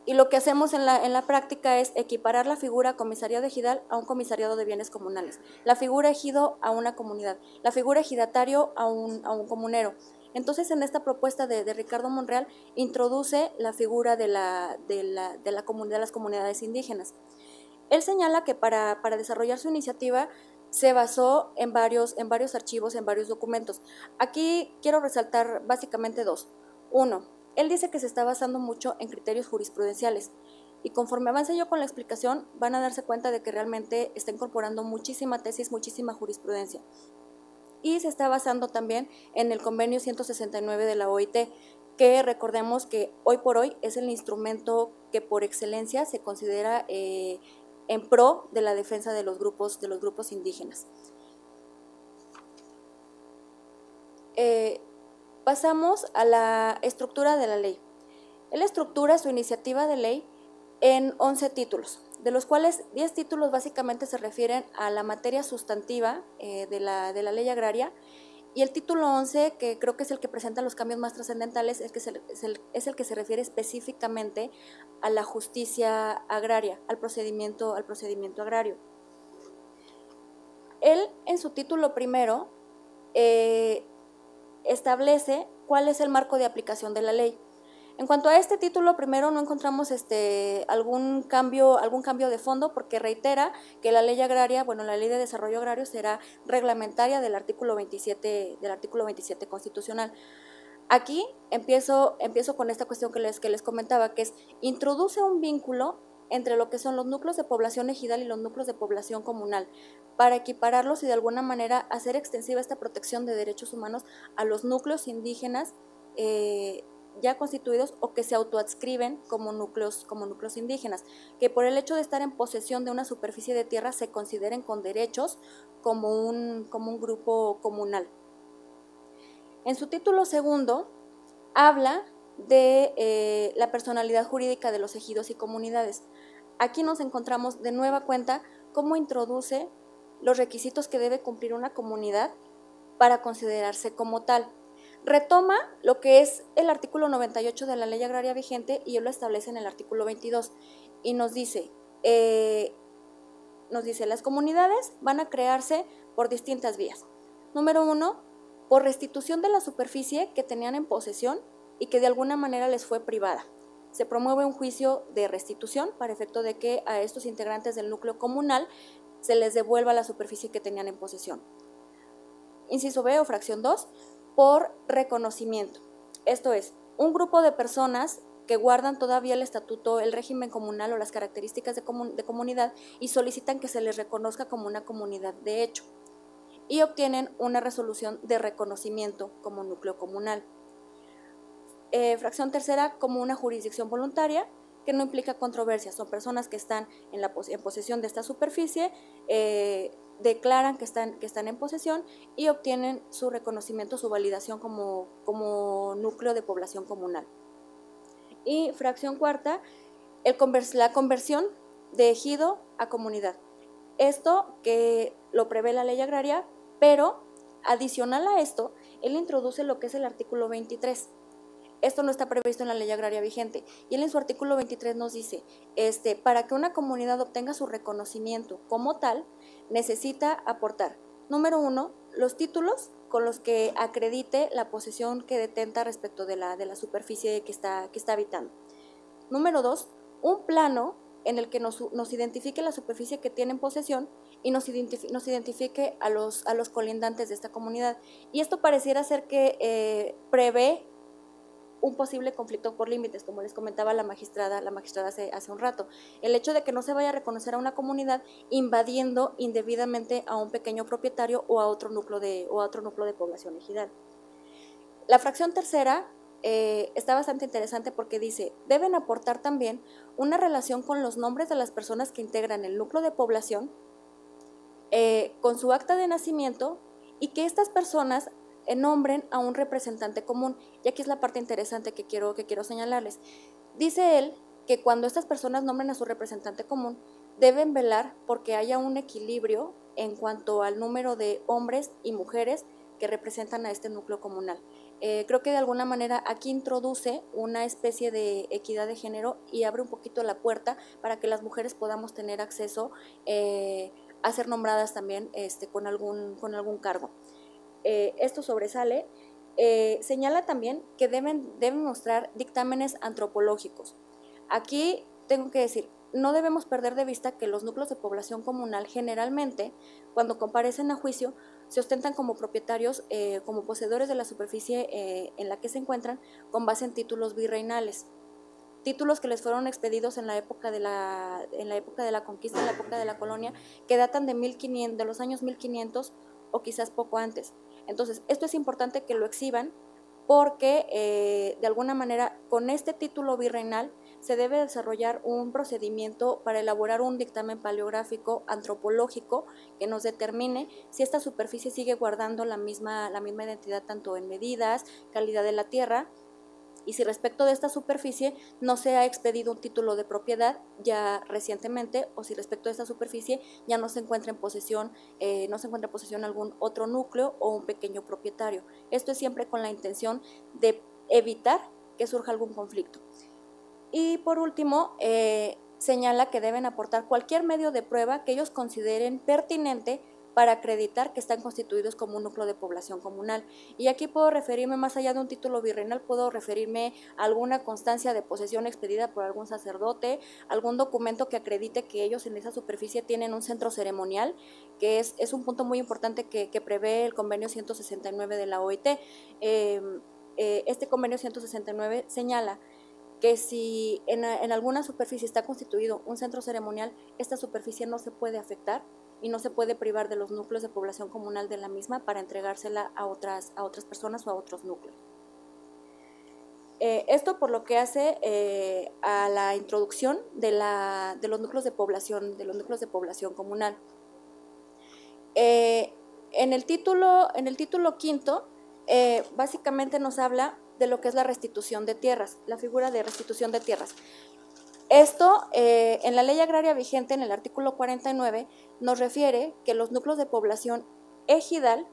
y lo que hacemos en la práctica es equiparar la figura comisariado ejidal a un comisariado de bienes comunales, la figura ejido a una comunidad, la figura ejidatario a un comunero. Entonces, en esta propuesta de Ricardo Monreal introduce la figura de las comunidades indígenas. Él señala que para desarrollar su iniciativa se basó en varios archivos, en varios documentos. Aquí quiero resaltar básicamente 2. 1, él dice que se está basando mucho en criterios jurisprudenciales y conforme avance yo con la explicación van a darse cuenta de que realmente está incorporando muchísima tesis, muchísima jurisprudencia. Y se está basando también en el convenio 169 de la OIT, que recordemos que hoy por hoy es el instrumento que por excelencia se considera en pro de la defensa de los grupos indígenas. Pasamos a la estructura de la ley. Él estructura su iniciativa de ley en 11 títulos, de los cuales 10 títulos básicamente se refieren a la materia sustantiva de la ley agraria, y el título 11, que creo que es el que presenta los cambios más trascendentales, es el que se refiere específicamente a la justicia agraria, al procedimiento agrario. Él, en su título primero, establece cuál es el marco de aplicación de la ley. En cuanto a este título primero no encontramos algún cambio de fondo, porque reitera que la ley agraria, la ley de desarrollo agrario será reglamentaria del artículo 27 constitucional. Aquí empiezo con esta cuestión que les comentaba, que es introduce un vínculo entre lo que son los núcleos de población ejidal y los núcleos de población comunal, para equipararlos y de alguna manera hacer extensiva esta protección de derechos humanos a los núcleos indígenas ya constituidos o que se autoadscriben como núcleos indígenas, que por el hecho de estar en posesión de una superficie de tierra se consideren con derechos como un grupo comunal. En su título segundo habla de la personalidad jurídica de los ejidos y comunidades. Aquí nos encontramos de nueva cuenta cómo introduce los requisitos que debe cumplir una comunidad para considerarse como tal. Retoma lo que es el artículo 98 de la Ley Agraria vigente y él lo establece en el artículo 22 y nos dice, las comunidades van a crearse por distintas vías. Número 1, por restitución de la superficie que tenían en posesión y que de alguna manera les fue privada. Se promueve un juicio de restitución para efecto de que a estos integrantes del núcleo comunal se les devuelva la superficie que tenían en posesión. Inciso B o fracción 2, por reconocimiento. Esto es, un grupo de personas que guardan todavía el estatuto, el régimen comunal o las características de comunidad y solicitan que se les reconozca como una comunidad de hecho y obtienen una resolución de reconocimiento como núcleo comunal. Fracción tercera, como una jurisdicción voluntaria que no implica controversia. Son personas que están en posesión de esta superficie, declaran que están en posesión y obtienen su reconocimiento, su validación como núcleo de población comunal. Y fracción cuarta, la conversión de ejido a comunidad. Esto que lo prevé la Ley Agraria, pero adicional a esto, él introduce lo que es el artículo 23. Esto no está previsto en la Ley Agraria vigente. Y él en su artículo 23 nos dice, para que una comunidad obtenga su reconocimiento como tal, necesita aportar, número 1, los títulos con los que acredite la posesión que detenta respecto de la superficie que está habitando. Número 2, un plano en el que nos identifique la superficie que tiene en posesión y nos identifique a los colindantes de esta comunidad. Y esto pareciera ser que prevé un posible conflicto por límites, como les comentaba la magistrada hace un rato. El hecho de que no se vaya a reconocer a una comunidad invadiendo indebidamente a un pequeño propietario o a otro núcleo de población ejidal. La fracción tercera está bastante interesante porque dice, deben aportar también una relación con los nombres de las personas que integran el núcleo de población, con su acta de nacimiento y que estas personas nombren a un representante común. Y aquí es la parte interesante que quiero señalarles. Dice él que cuando estas personas nombren a su representante común, deben velar porque haya un equilibrio en cuanto al número de hombres y mujeres que representan a este núcleo comunal. Creo que de alguna manera aquí introduce una especie de equidad de género y abre un poquito la puerta para que las mujeres podamos tener acceso a ser nombradas también con algún cargo. Esto sobresale. Señala también que deben mostrar dictámenes antropológicos. Aquí tengo que decir, no debemos perder de vista que los núcleos de población comunal generalmente, cuando comparecen a juicio, se ostentan como propietarios, como poseedores de la superficie en la que se encuentran, con base en títulos virreinales. Títulos que les fueron expedidos en la época de la conquista, en la época de la colonia, que datan de los años 1500 o quizás poco antes. Entonces, esto es importante que lo exhiban porque de alguna manera con este título virreinal se debe desarrollar un procedimiento para elaborar un dictamen paleográfico antropológico que nos determine si esta superficie sigue guardando la misma identidad tanto en medidas, calidad de la tierra, y si respecto de esta superficie no se ha expedido un título de propiedad ya recientemente, o si respecto de esta superficie ya no se encuentra en posesión, algún otro núcleo o un pequeño propietario. Esto es siempre con la intención de evitar que surja algún conflicto. Y por último, señala que deben aportar cualquier medio de prueba que ellos consideren pertinente para acreditar que están constituidos como un núcleo de población comunal. Y aquí puedo referirme, más allá de un título virreinal, puedo referirme a alguna constancia de posesión expedida por algún sacerdote, algún documento que acredite que ellos en esa superficie tienen un centro ceremonial, que es un punto muy importante que prevé el convenio 169 de la OIT. Este convenio 169 señala que si en alguna superficie está constituido un centro ceremonial, esta superficie no se puede afectar y no se puede privar de los núcleos de población comunal de la misma para entregársela a otras personas o a otros núcleos. Esto por lo que hace a la introducción de los núcleos de población, comunal. En el título quinto, básicamente nos habla de lo que es la restitución de tierras, la figura de restitución de tierras. Esto, en la ley agraria vigente, en el artículo 49, nos refiere que los núcleos de población ejidal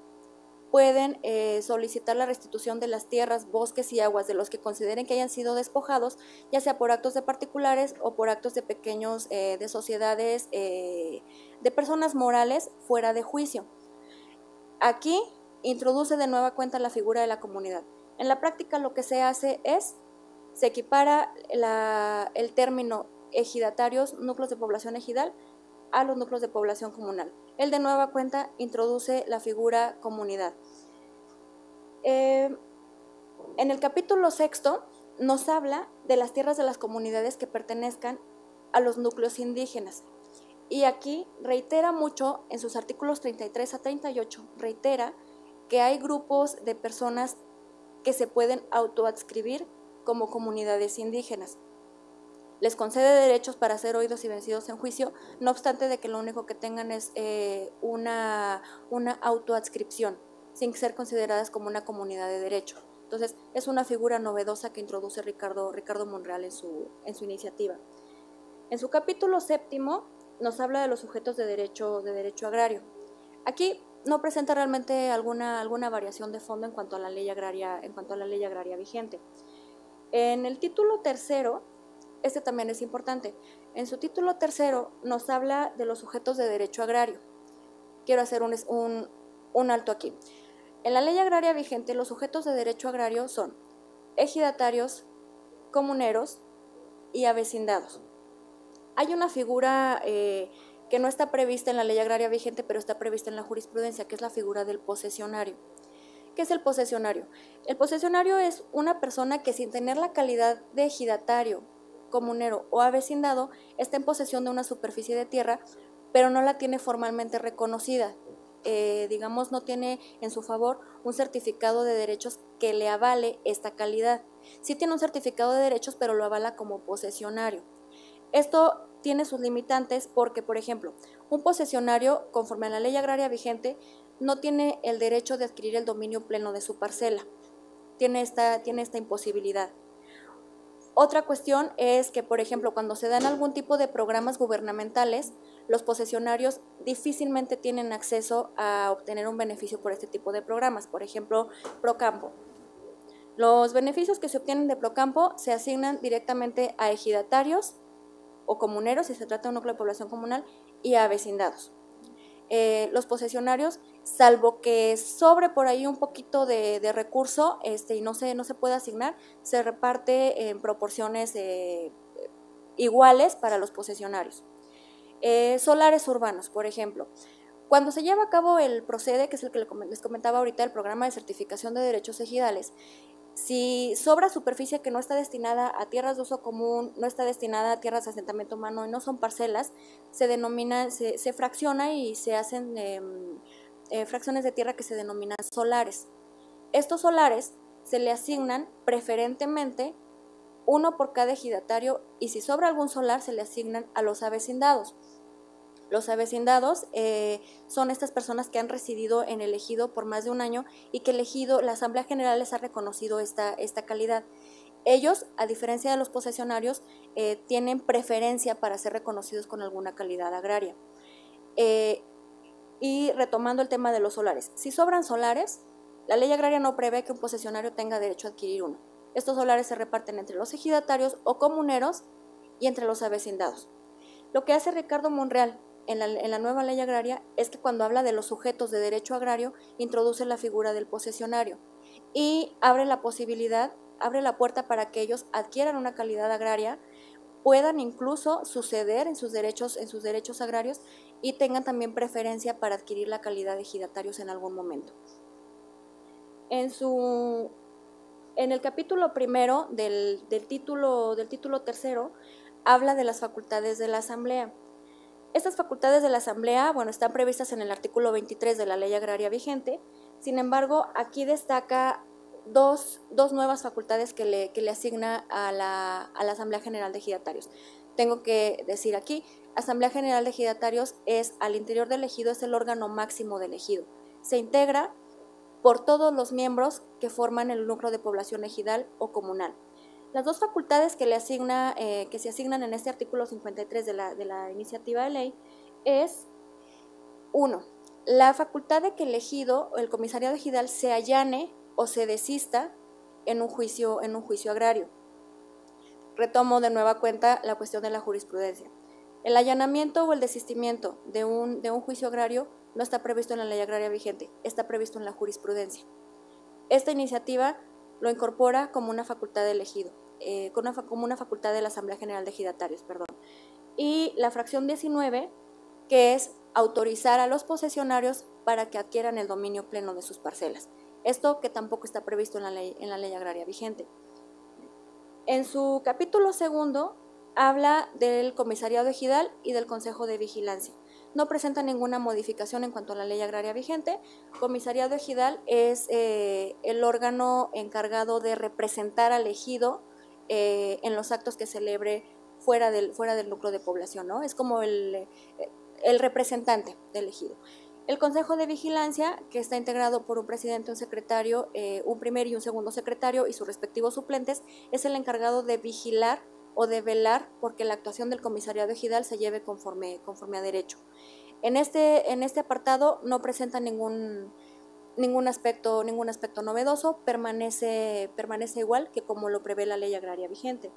pueden solicitar la restitución de las tierras, bosques y aguas de los que consideren que hayan sido despojados, ya sea por actos de particulares o por actos de pequeños, de sociedades, de personas morales fuera de juicio. Aquí introduce de nueva cuenta la figura de la comunidad. En la práctica lo que se hace es, se equipara el término ejidatarios, núcleos de población ejidal, a los núcleos de población comunal. Él de nueva cuenta introduce la figura comunidad. En el capítulo sexto nos habla de las tierras de las comunidades que pertenezcan a los núcleos indígenas. Y aquí reitera mucho, en sus artículos 33 a 38, reitera que hay grupos de personas que se pueden autoadscribir como comunidades indígenas. Les concede derechos para ser oídos y vencidos en juicio, no obstante de que lo único que tengan es una autoadscripción, sin ser consideradas como una comunidad de derecho. Entonces, es una figura novedosa que introduce Ricardo Monreal en su iniciativa. En su capítulo séptimo nos habla de los sujetos de derecho agrario. Aquí no presenta realmente alguna variación de fondo en cuanto a la ley agraria vigente. En el título tercero, este también es importante. En su título tercero nos habla de los sujetos de derecho agrario. Quiero hacer un alto aquí. En la ley agraria vigente, los sujetos de derecho agrario son ejidatarios, comuneros y avecindados. Hay una figura que no está prevista en la ley agraria vigente, pero está prevista en la jurisprudencia, que es la figura del posesionario. ¿Qué es el posesionario? El posesionario es una persona que, sin tener la calidad de ejidatario, comunero o avecindado, está en posesión de una superficie de tierra, pero no la tiene formalmente reconocida. Digamos, no tiene en su favor un certificado de derechos que le avale esta calidad. Sí tiene un certificado de derechos, pero lo avala como posesionario. Esto tiene sus limitantes porque, por ejemplo, un posesionario, conforme a la ley agraria vigente, no tiene el derecho de adquirir el dominio pleno de su parcela. Tiene esta imposibilidad. Otra cuestión es que, por ejemplo, cuando se dan algún tipo de programas gubernamentales, los posesionarios difícilmente tienen acceso a obtener un beneficio por este tipo de programas. Por ejemplo, Procampo. Los beneficios que se obtienen de Procampo se asignan directamente a ejidatarios o comuneros, si se trata de un núcleo de población comunal, y a vecindados. Los posesionarios, salvo que sobre por ahí un poquito de recurso y no se puede asignar, se reparte en proporciones iguales para los posesionarios. Solares urbanos, por ejemplo. Cuando se lleva a cabo el PROCEDE, que es el que les comentaba ahorita, el programa de certificación de derechos ejidales, si sobra superficie que no está destinada a tierras de uso común, no está destinada a tierras de asentamiento humano y no son parcelas, se fracciona y se hacen fracciones de tierra que se denominan solares. Estos solares se le asignan preferentemente uno por cada ejidatario y si sobra algún solar se le asignan a los avecindados. Los avecindados son estas personas que han residido en el ejido por más de un año y que la Asamblea General les ha reconocido esta calidad. Ellos, a diferencia de los posesionarios, tienen preferencia para ser reconocidos con alguna calidad agraria. Y retomando el tema de los solares, si sobran solares, la ley agraria no prevé que un posesionario tenga derecho a adquirir uno. Estos solares se reparten entre los ejidatarios o comuneros y entre los avecindados. Lo que hace Ricardo Monreal en la nueva ley agraria es que cuando habla de los sujetos de derecho agrario, introduce la figura del posesionario y abre la puerta para que ellos adquieran una calidad agraria, puedan incluso suceder en sus derechos agrarios y tengan también preferencia para adquirir la calidad de ejidatarios en algún momento. En el capítulo primero del título tercero, habla de las facultades de la Asamblea. Estas facultades de la Asamblea, están previstas en el artículo 23 de la Ley Agraria vigente. Sin embargo, aquí destaca dos nuevas facultades que le asigna a la Asamblea General de Ejidatarios. Tengo que decir aquí, Asamblea General de Ejidatarios es, al interior del ejido, es el órgano máximo del ejido. Se integra por todos los miembros que forman el núcleo de población ejidal o comunal. Las dos facultades que se asignan en este artículo 53 de la iniciativa de ley es, 1, la facultad de que el ejido o el comisariado ejidal se allane o se desista en un juicio agrario. Retomo de nueva cuenta la cuestión de la jurisprudencia. El allanamiento o el desistimiento de un juicio agrario no está previsto en la ley agraria vigente, está previsto en la jurisprudencia. Esta iniciativa lo incorpora como una facultad del ejido, como una facultad de la Asamblea General de Ejidatarios, perdón. Y la fracción 19, que es autorizar a los posesionarios para que adquieran el dominio pleno de sus parcelas. Esto que tampoco está previsto en la ley agraria vigente. En su capítulo segundo habla del comisariado ejidal y del consejo de vigilancia. No presenta ninguna modificación en cuanto a la ley agraria vigente. Comisariado ejidal es el órgano encargado de representar al ejido en los actos que celebre fuera del núcleo de población, ¿no? Es como el representante del ejido. El Consejo de Vigilancia, que está integrado por un presidente, un secretario, un primer y un segundo secretario y sus respectivos suplentes, es el encargado de vigilar o de velar porque la actuación del comisariado ejidal se lleve conforme a derecho. En este apartado no presenta ningún aspecto novedoso, permanece igual que como lo prevé la ley agraria vigente.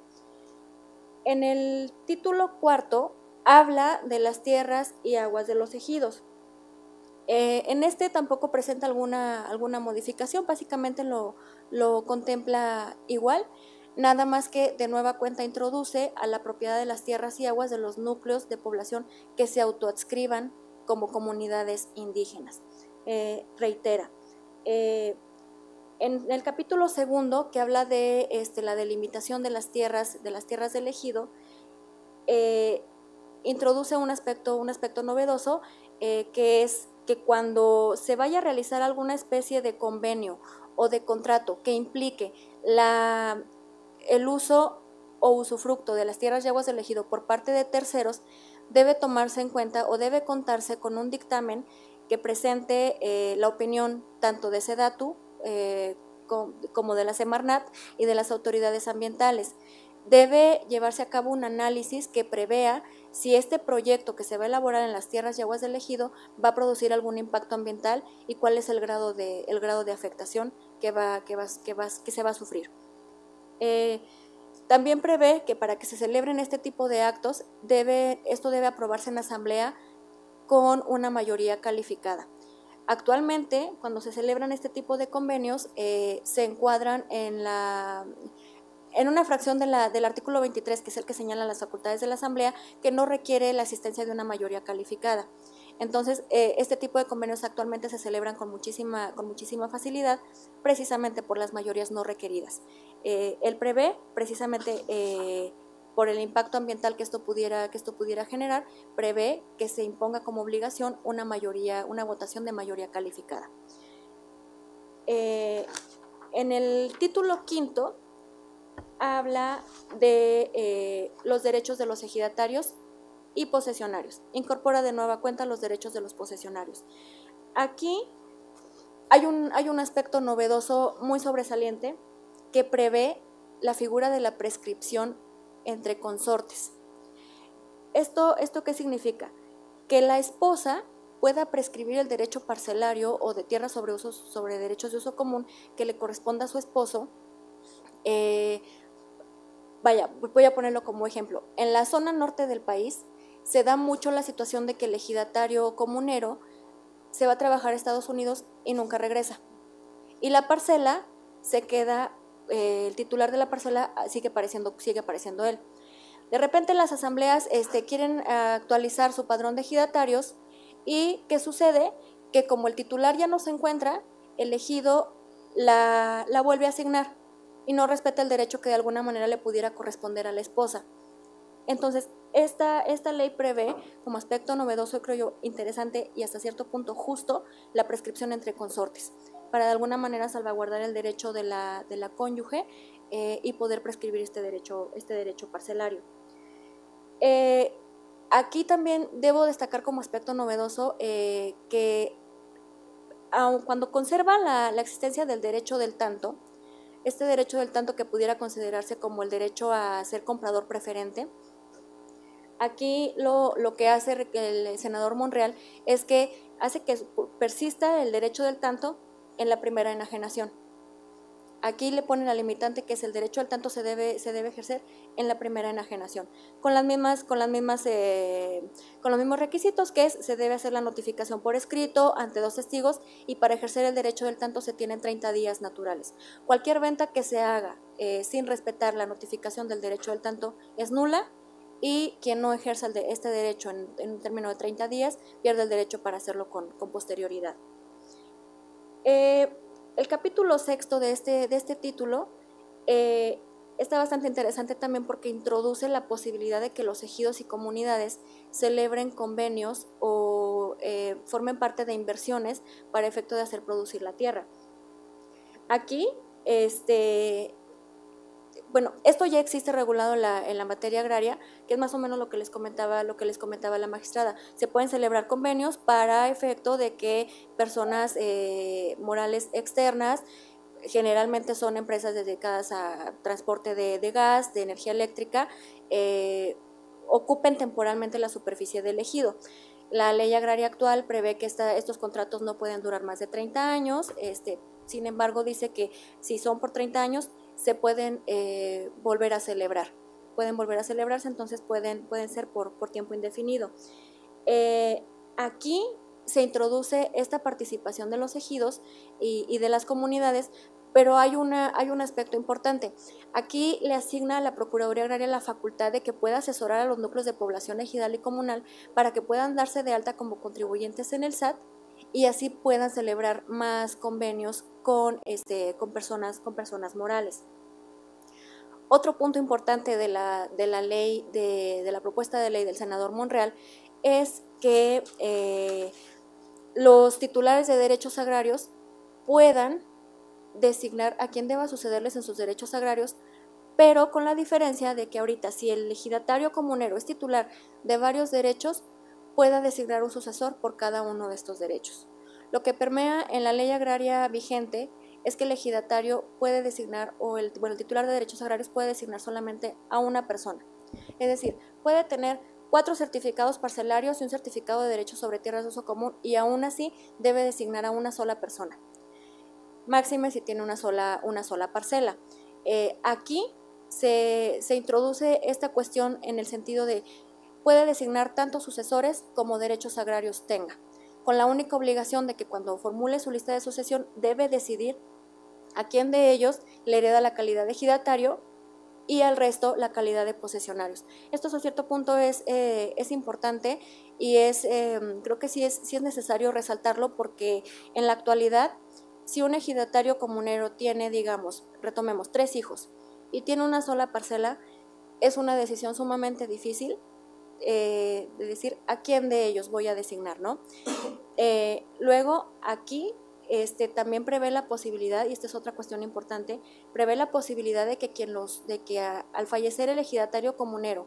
En el título cuarto habla de las tierras y aguas de los ejidos. En este tampoco presenta alguna modificación, básicamente lo contempla igual, nada más que de nueva cuenta introduce a la propiedad de las tierras y aguas de los núcleos de población que se autoadscriban como comunidades indígenas. Reitera, en el capítulo segundo, que habla de la delimitación de las tierras del ejido, introduce un aspecto novedoso, que es que cuando se vaya a realizar alguna especie de convenio o de contrato que implique el uso o usufructo de las tierras y aguas del ejido por parte de terceros, debe tomarse en cuenta o debe contarse con un dictamen que presente la opinión tanto de SEDATU como de la Semarnat y de las autoridades ambientales. Debe llevarse a cabo un análisis que prevea si este proyecto que se va a elaborar en las tierras y aguas del ejido va a producir algún impacto ambiental y cuál es el grado de afectación que se va a sufrir. También prevé que para que se celebren este tipo de actos, esto debe aprobarse en asamblea con una mayoría calificada. Actualmente, cuando se celebran este tipo de convenios, se encuadran en una fracción del artículo 23, que es el que señala las facultades de la Asamblea, que no requiere la asistencia de una mayoría calificada. Entonces, este tipo de convenios actualmente se celebran con muchísima facilidad, precisamente por las mayorías no requeridas. Él prevé, precisamente por el impacto ambiental que esto pudiera generar, prevé que se imponga como obligación una votación de mayoría calificada. En el título quinto, habla de los derechos de los ejidatarios y posesionarios. Incorpora de nueva cuenta los derechos de los posesionarios. Aquí hay un aspecto novedoso muy sobresaliente que prevé la figura de la prescripción entre consortes. ¿Esto qué significa? Que la esposa pueda prescribir el derecho parcelario o de tierra sobre derechos de uso común que le corresponda a su esposo. Voy a ponerlo como ejemplo. En la zona norte del país se da mucho la situación de que el ejidatario comunero se va a trabajar a Estados Unidos y nunca regresa. Y la parcela se queda, el titular de la parcela sigue apareciendo él. De repente las asambleas quieren actualizar su padrón de ejidatarios y ¿qué sucede? Que como el titular ya no se encuentra, el ejido la vuelve a asignar y no respeta el derecho que de alguna manera le pudiera corresponder a la esposa. Entonces, esta ley prevé, como aspecto novedoso, creo yo, interesante y hasta cierto punto justo, la prescripción entre consortes. de alguna manera salvaguardar el derecho de la cónyuge y poder prescribir este derecho parcelario. Aquí también debo destacar como aspecto novedoso que aun cuando conserva la existencia del derecho del tanto, este derecho del tanto que pudiera considerarse como el derecho a ser comprador preferente, aquí lo que hace el senador Monreal es que hace que persista el derecho del tanto en la primera enajenación. Aquí le pone la limitante que es el derecho al tanto se debe ejercer en la primera enajenación, con los mismos requisitos, que es se debe hacer la notificación por escrito ante 2 testigos, y para ejercer el derecho del tanto se tienen 30 días naturales. Cualquier venta que se haga sin respetar la notificación del derecho del tanto es nula, y quien no ejerza este derecho en un término de 30 días pierde el derecho para hacerlo con posterioridad. El capítulo 6 de este título está bastante interesante también porque introduce la posibilidad de que los ejidos y comunidades celebren convenios o formen parte de inversiones para efecto de hacer producir la tierra. Aquí, bueno, esto ya existe regulado en la materia agraria, que es más o menos lo que les comentaba la magistrada. Se pueden celebrar convenios para efecto de que personas morales externas, generalmente son empresas dedicadas a transporte de gas, de energía eléctrica, ocupen temporalmente la superficie del ejido. La ley agraria actual prevé que estos contratos no pueden durar más de 30 años, sin embargo dice que si son por 30 años se pueden volver a celebrar. Pueden volver a celebrarse, entonces pueden ser por tiempo indefinido. Aquí se introduce esta participación de los ejidos y de las comunidades, pero hay un aspecto importante. Aquí le asigna a la Procuraduría Agraria la facultad de que pueda asesorar a los núcleos de población ejidal y comunal para que puedan darse de alta como contribuyentes en el SAT y así puedan celebrar más convenios con personas morales. Otro punto importante de la ley, de la propuesta de ley del senador Monreal, es que los titulares de derechos agrarios puedan designar a quien deba sucederles en sus derechos agrarios, pero con la diferencia de que ahorita si el ejidatario comunero es titular de varios derechos, pueda designar un sucesor por cada uno de estos derechos. Lo que permea en la ley agraria vigente es que el ejidatario puede designar, el titular de derechos agrarios puede designar solamente a una persona. Es decir, puede tener 4 certificados parcelarios y un certificado de derechos sobre tierras de uso común y aún así debe designar a una sola persona. Máxime si tiene una sola parcela. Aquí se introduce esta cuestión en el sentido de puede designar tanto sucesores como derechos agrarios tenga, con la única obligación de que cuando formule su lista de sucesión debe decidir a quién de ellos le hereda la calidad de ejidatario y al resto la calidad de posesionarios. Esto a cierto punto es importante y creo que sí es necesario resaltarlo porque en la actualidad, si un ejidatario comunero tiene, digamos, retomemos 3 hijos y tiene una sola parcela, es una decisión sumamente difícil de decir a quién de ellos voy a designar, ¿no? Luego aquí también prevé la posibilidad, y esta es otra cuestión importante, prevé la posibilidad de que al fallecer el ejidatario comunero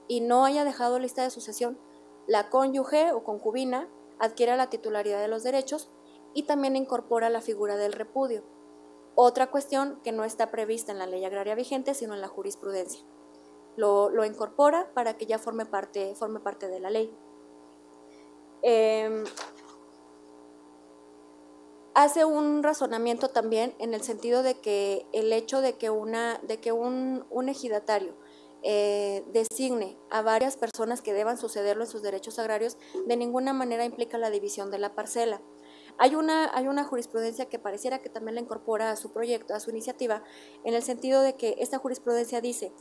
y no haya dejado lista de sucesión, la cónyuge o concubina adquiera la titularidad de los derechos y también incorpora la figura del repudio. Otra cuestión que no está prevista en la ley agraria vigente, sino en la jurisprudencia. Lo incorpora para que ya forme parte de la ley. Hace un razonamiento también en el sentido de que el hecho de que un ejidatario designe a varias personas que deban sucederlo en sus derechos agrarios, de ninguna manera implica la división de la parcela. Hay una jurisprudencia que pareciera que también la incorpora a su proyecto, a su iniciativa, en el sentido de que esta jurisprudencia dice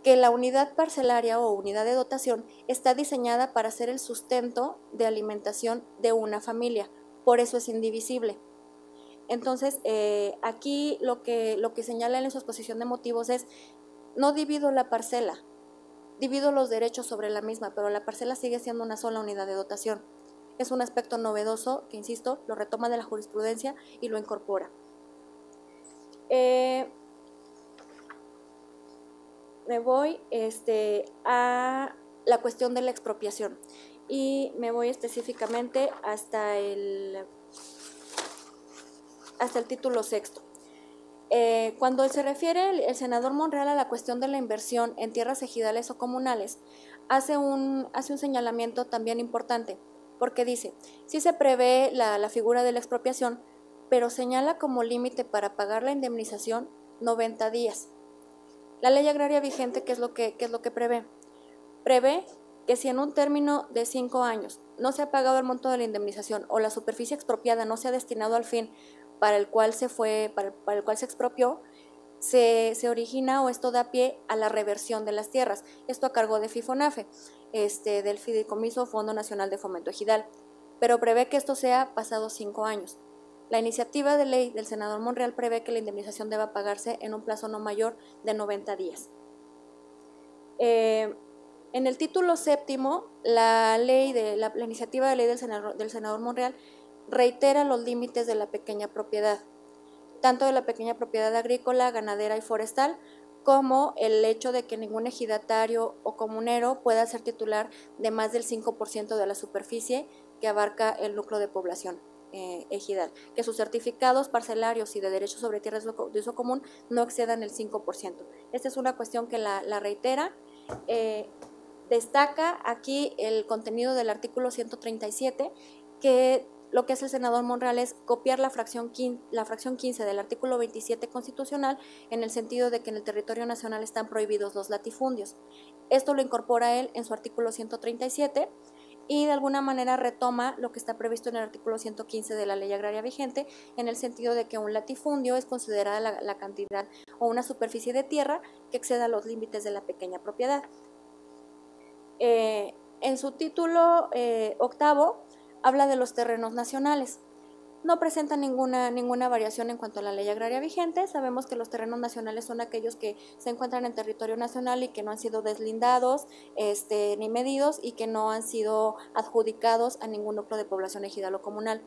que la unidad parcelaria o unidad de dotación está diseñada para ser el sustento de alimentación de una familia, por eso es indivisible. Entonces, aquí lo que señala en su exposición de motivos es, no divido la parcela, divido los derechos sobre la misma, pero la parcela sigue siendo una sola unidad de dotación. Es un aspecto novedoso que, insisto, lo retoma de la jurisprudencia y lo incorpora. Me voy a la cuestión de la expropiación y me voy específicamente hasta el título sexto. Cuando se refiere el senador Monreal a la cuestión de la inversión en tierras ejidales o comunales, hace un señalamiento también importante, porque dice, sí se prevé la figura de la expropiación, pero señala como límite para pagar la indemnización 90 días. La ley agraria vigente, ¿qué es lo que prevé? Prevé que si en un término de 5 años no se ha pagado el monto de la indemnización o la superficie expropiada no se ha destinado al fin para el cual se expropió, se origina o esto da pie a la reversión de las tierras. Esto a cargo de FIFONAFE, del Fideicomiso Fondo Nacional de Fomento Ejidal, pero prevé que esto sea pasados 5 años. La iniciativa de ley del senador Monreal prevé que la indemnización deba pagarse en un plazo no mayor de 90 días. En el título séptimo, la iniciativa de ley del senador Monreal reitera los límites de la pequeña propiedad, tanto de la pequeña propiedad agrícola, ganadera y forestal, como el hecho de que ningún ejidatario o comunero pueda ser titular de más del 5% de la superficie que abarca el núcleo de población ejidal, que sus certificados parcelarios y de derechos sobre tierras de uso común no excedan el 5%. Esta es una cuestión que la reitera. Destaca aquí el contenido del artículo 137, que lo que hace el senador Monreal es copiar la fracción 15 del artículo 27 constitucional, en el sentido de que en el territorio nacional están prohibidos los latifundios. Esto lo incorpora él en su artículo 137 y de alguna manera retoma lo que está previsto en el artículo 115 de la ley agraria vigente, en el sentido de que un latifundio es considerada la cantidad o una superficie de tierra que exceda los límites de la pequeña propiedad. En su título octavo habla de los terrenos nacionales. No presenta ninguna variación en cuanto a la ley agraria vigente. Sabemos que los terrenos nacionales son aquellos que se encuentran en territorio nacional y que no han sido deslindados ni medidos y que no han sido adjudicados a ningún núcleo de población ejidal o comunal.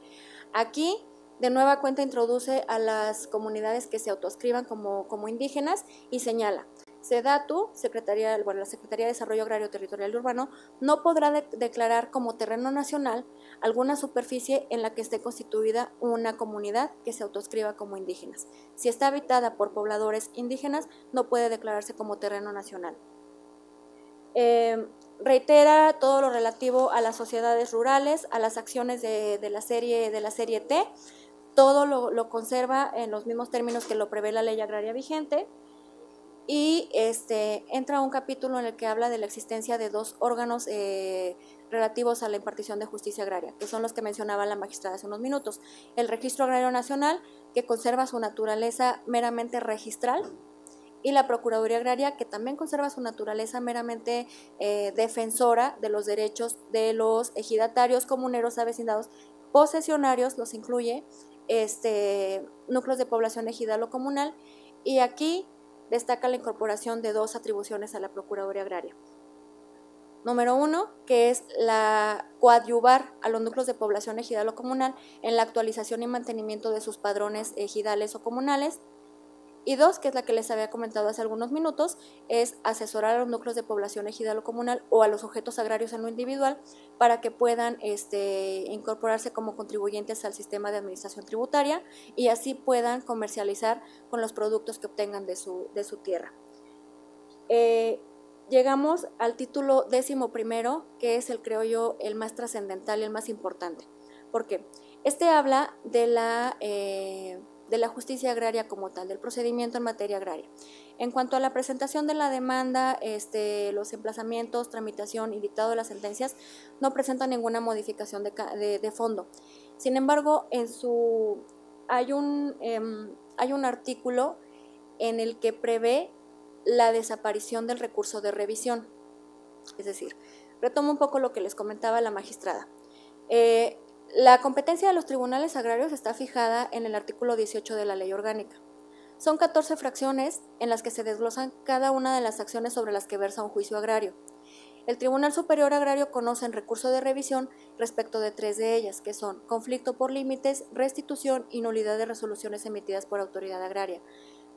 Aquí, de nueva cuenta, introduce a las comunidades que se autoadscriban como indígenas y señala: SEDATU, la Secretaría de Desarrollo Agrario, Territorial y Urbano, no podrá declarar como terreno nacional alguna superficie en la que esté constituida una comunidad que se autoadscriba como indígenas. Si está habitada por pobladores indígenas, no puede declararse como terreno nacional. Reitera todo lo relativo a las sociedades rurales, a las acciones de la serie T, todo lo conserva en los mismos términos que lo prevé la ley agraria vigente. Y entra un capítulo en el que habla de la existencia de 2 órganos relativos a la impartición de justicia agraria, que son los que mencionaba la magistrada hace unos minutos. El Registro Agrario Nacional, que conserva su naturaleza meramente registral, y la Procuraduría Agraria, que también conserva su naturaleza meramente defensora de los derechos de los ejidatarios, comuneros, avecindados, posesionarios, los incluye, núcleos de población ejidal o comunal, y aquí destaca la incorporación de 2 atribuciones a la Procuraduría Agraria. Número 1, que es la coadyuvar a los núcleos de población ejidal o comunal en la actualización y mantenimiento de sus padrones ejidales o comunales. Y 2, que es la que les había comentado hace algunos minutos, es asesorar a los núcleos de población ejidal o comunal o a los sujetos agrarios en lo individual para que puedan incorporarse como contribuyentes al sistema de administración tributaria y así puedan comercializar con los productos que obtengan de su tierra. Llegamos al título 11º, que es creo yo, el más trascendental y el más importante. ¿Por qué? Habla de la justicia agraria como tal, del procedimiento en materia agraria. En cuanto a la presentación de la demanda, los emplazamientos, tramitación y dictado de las sentencias, no presenta ninguna modificación de fondo. Sin embargo, hay un artículo en el que prevé la desaparición del recurso de revisión. Es decir, retomo un poco lo que les comentaba la magistrada. La competencia de los tribunales agrarios está fijada en el artículo 18 de la ley orgánica. Son 14 fracciones en las que se desglosan cada una de las acciones sobre las que versa un juicio agrario. El Tribunal Superior Agrario conoce en recurso de revisión respecto de 3 de ellas, que son conflicto por límites, restitución y nulidad de resoluciones emitidas por autoridad agraria.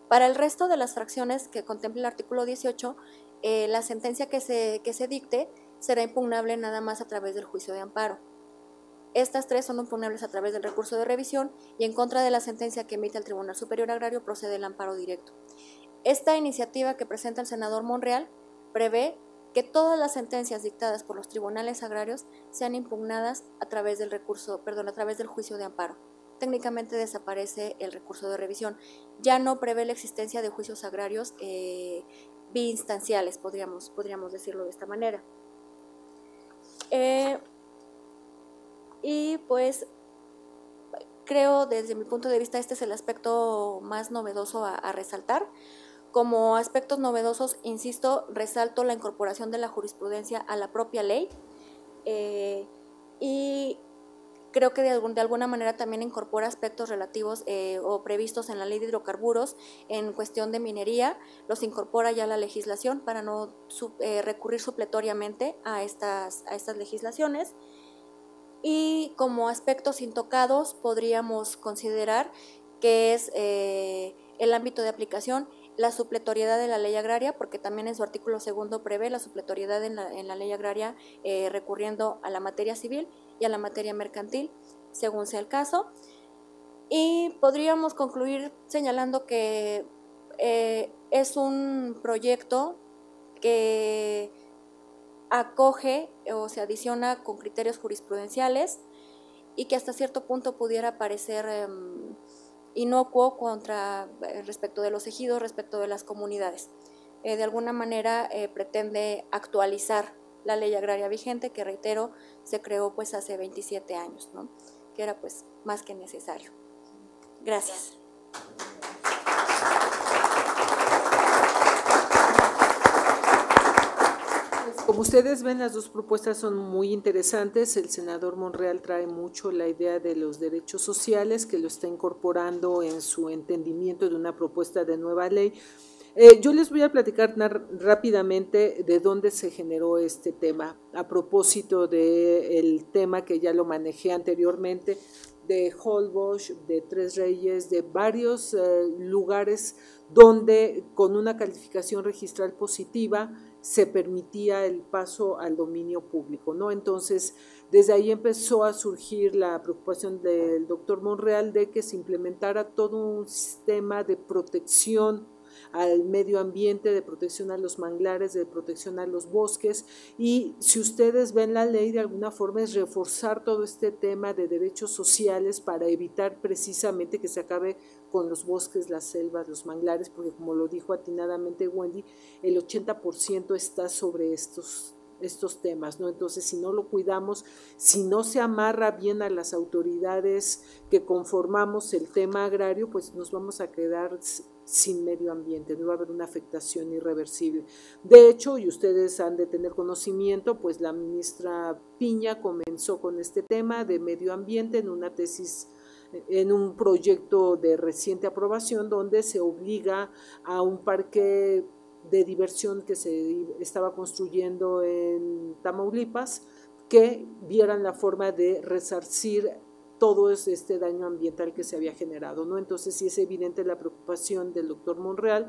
Para el resto de las fracciones que contempla el artículo 18, la sentencia que se dicte será impugnable nada más a través del juicio de amparo. Estas 3 son impugnables a través del recurso de revisión y en contra de la sentencia que emite el Tribunal Superior Agrario procede el amparo directo. Esta iniciativa que presenta el senador Monreal prevé que todas las sentencias dictadas por los tribunales agrarios sean impugnadas a través del juicio de amparo. Técnicamente desaparece el recurso de revisión. Ya no prevé la existencia de juicios agrarios biinstanciales, podríamos decirlo de esta manera. Y pues creo, desde mi punto de vista, este es el aspecto más novedoso a resaltar. Como aspectos novedosos, insisto, resalto la incorporación de la jurisprudencia a la propia ley y creo que de alguna manera también incorpora aspectos relativos o previstos en la ley de hidrocarburos en cuestión de minería, los incorpora ya a la legislación para no recurrir supletoriamente a estas legislaciones. Y como aspectos intocados podríamos considerar que es el ámbito de aplicación, la supletoriedad de la ley agraria, porque también en su artículo 2 prevé la supletoriedad en la ley agraria recurriendo a la materia civil y a la materia mercantil, según sea el caso. Y podríamos concluir señalando que es un proyecto que acoge o se adiciona con criterios jurisprudenciales y que hasta cierto punto pudiera parecer inocuo respecto de los ejidos, respecto de las comunidades. De alguna manera pretende actualizar la ley agraria vigente, que reitero, se creó pues hace 27 años, ¿no? Que era pues más que necesario. Gracias. Como ustedes ven, las dos propuestas son muy interesantes. El senador Monreal trae mucho la idea de los derechos sociales, que lo está incorporando en su entendimiento de una propuesta de nueva ley. Yo les voy a platicar rápidamente de dónde se generó este tema, a propósito del tema que ya lo manejé anteriormente, de Holbox, de Tres Reyes, de varios lugares donde con una calificación registral positiva se permitía el paso al dominio público, ¿no? Entonces, desde ahí empezó a surgir la preocupación del doctor Monreal de que se implementara todo un sistema de protección al medio ambiente, de protección a los manglares, de protección a los bosques, y si ustedes ven la ley, de alguna forma es reforzar todo este tema de derechos sociales para evitar precisamente que se acabe con los bosques, las selvas, los manglares, porque como lo dijo atinadamente Wendy, el 80% está sobre estos temas, ¿no? Entonces, si no lo cuidamos, si no se amarra bien a las autoridades que conformamos el tema agrario, pues nos vamos a quedar sin medio ambiente, no va a haber una afectación irreversible. De hecho, y ustedes han de tener conocimiento, pues la ministra Piña comenzó con este tema de medio ambiente en una tesis, en un proyecto de reciente aprobación, donde se obliga a un parque de diversión que se estaba construyendo en Tamaulipas, que vieran la forma de resarcir todo este daño ambiental que se había generado, ¿no? Entonces sí es evidente la preocupación del doctor Monreal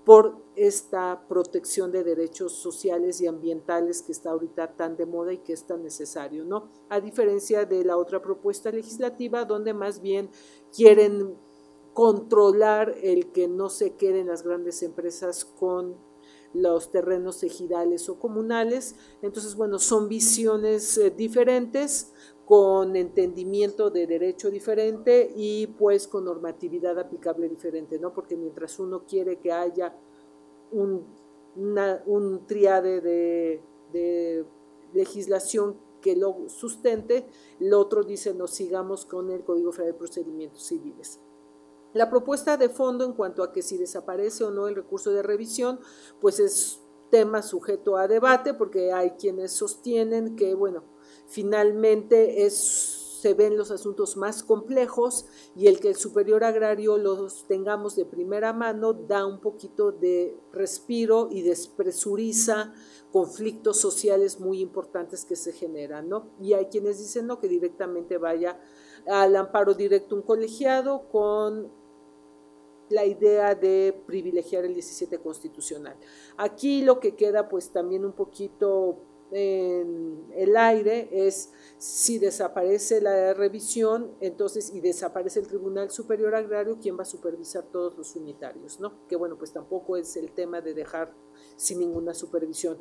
por esta protección de derechos sociales y ambientales que está ahorita tan de moda y que es tan necesario, ¿no? A diferencia de la otra propuesta legislativa, donde más bien quieren controlar el que no se queden las grandes empresas con los terrenos ejidales o comunales. Entonces, bueno, son visiones diferentes, con entendimiento de derecho diferente y pues con normatividad aplicable diferente, ¿no? Porque mientras uno quiere que haya un triade de legislación que lo sustente, el otro dice no sigamos con el Código Federal de Procedimientos Civiles. La propuesta de fondo en cuanto a que si desaparece o no el recurso de revisión, pues es tema sujeto a debate, porque hay quienes sostienen que, bueno, finalmente se ven los asuntos más complejos, y el que el superior agrario los tengamos de primera mano da un poquito de respiro y despresuriza conflictos sociales muy importantes que se generan, ¿no? Y hay quienes dicen, no, que directamente vaya al amparo directo un colegiado con la idea de privilegiar el 17 constitucional. Aquí lo que queda pues también un poquito en el aire es si desaparece la revisión, entonces, y desaparece el Tribunal Superior Agrario, ¿quién va a supervisar todos los unitarios, ¿no? Que bueno, pues tampoco es el tema de dejar sin ninguna supervisión.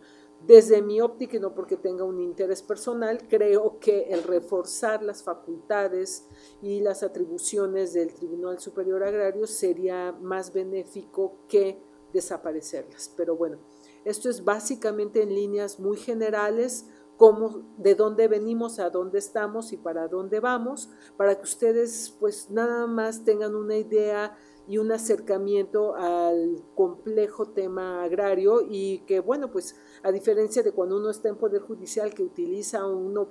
Desde mi óptica, y no porque tenga un interés personal, creo que el reforzar las facultades y las atribuciones del Tribunal Superior Agrario sería más benéfico que desaparecerlas. Pero bueno, esto es básicamente en líneas muy generales, cómo, de dónde venimos, a dónde estamos y para dónde vamos, para que ustedes pues nada más tengan una idea y un acercamiento al complejo tema agrario, y que bueno, pues a diferencia de cuando uno está en Poder Judicial, que utiliza uno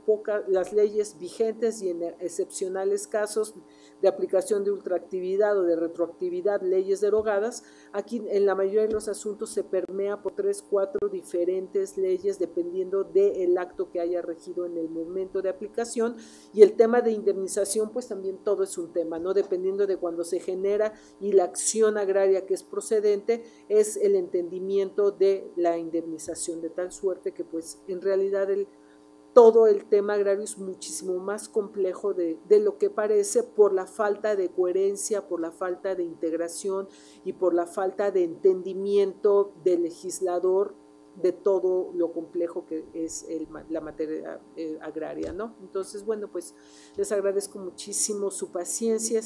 las leyes vigentes y en excepcionales casos de aplicación de ultraactividad o de retroactividad, leyes derogadas, aquí en la mayoría de los asuntos se permea por 3, 4 diferentes leyes dependiendo del acto que haya regido en el momento de aplicación, y el tema de indemnización pues también todo es un tema, ¿no? Dependiendo de cuando se genera y la acción agraria que es procedente, es el entendimiento de la indemnización, de tal suerte que pues en realidad todo el tema agrario es muchísimo más complejo de lo que parece, por la falta de coherencia, por la falta de integración y por la falta de entendimiento del legislador de todo lo complejo que es la materia agraria, ¿no? Entonces, bueno, pues les agradezco muchísimo su paciencia,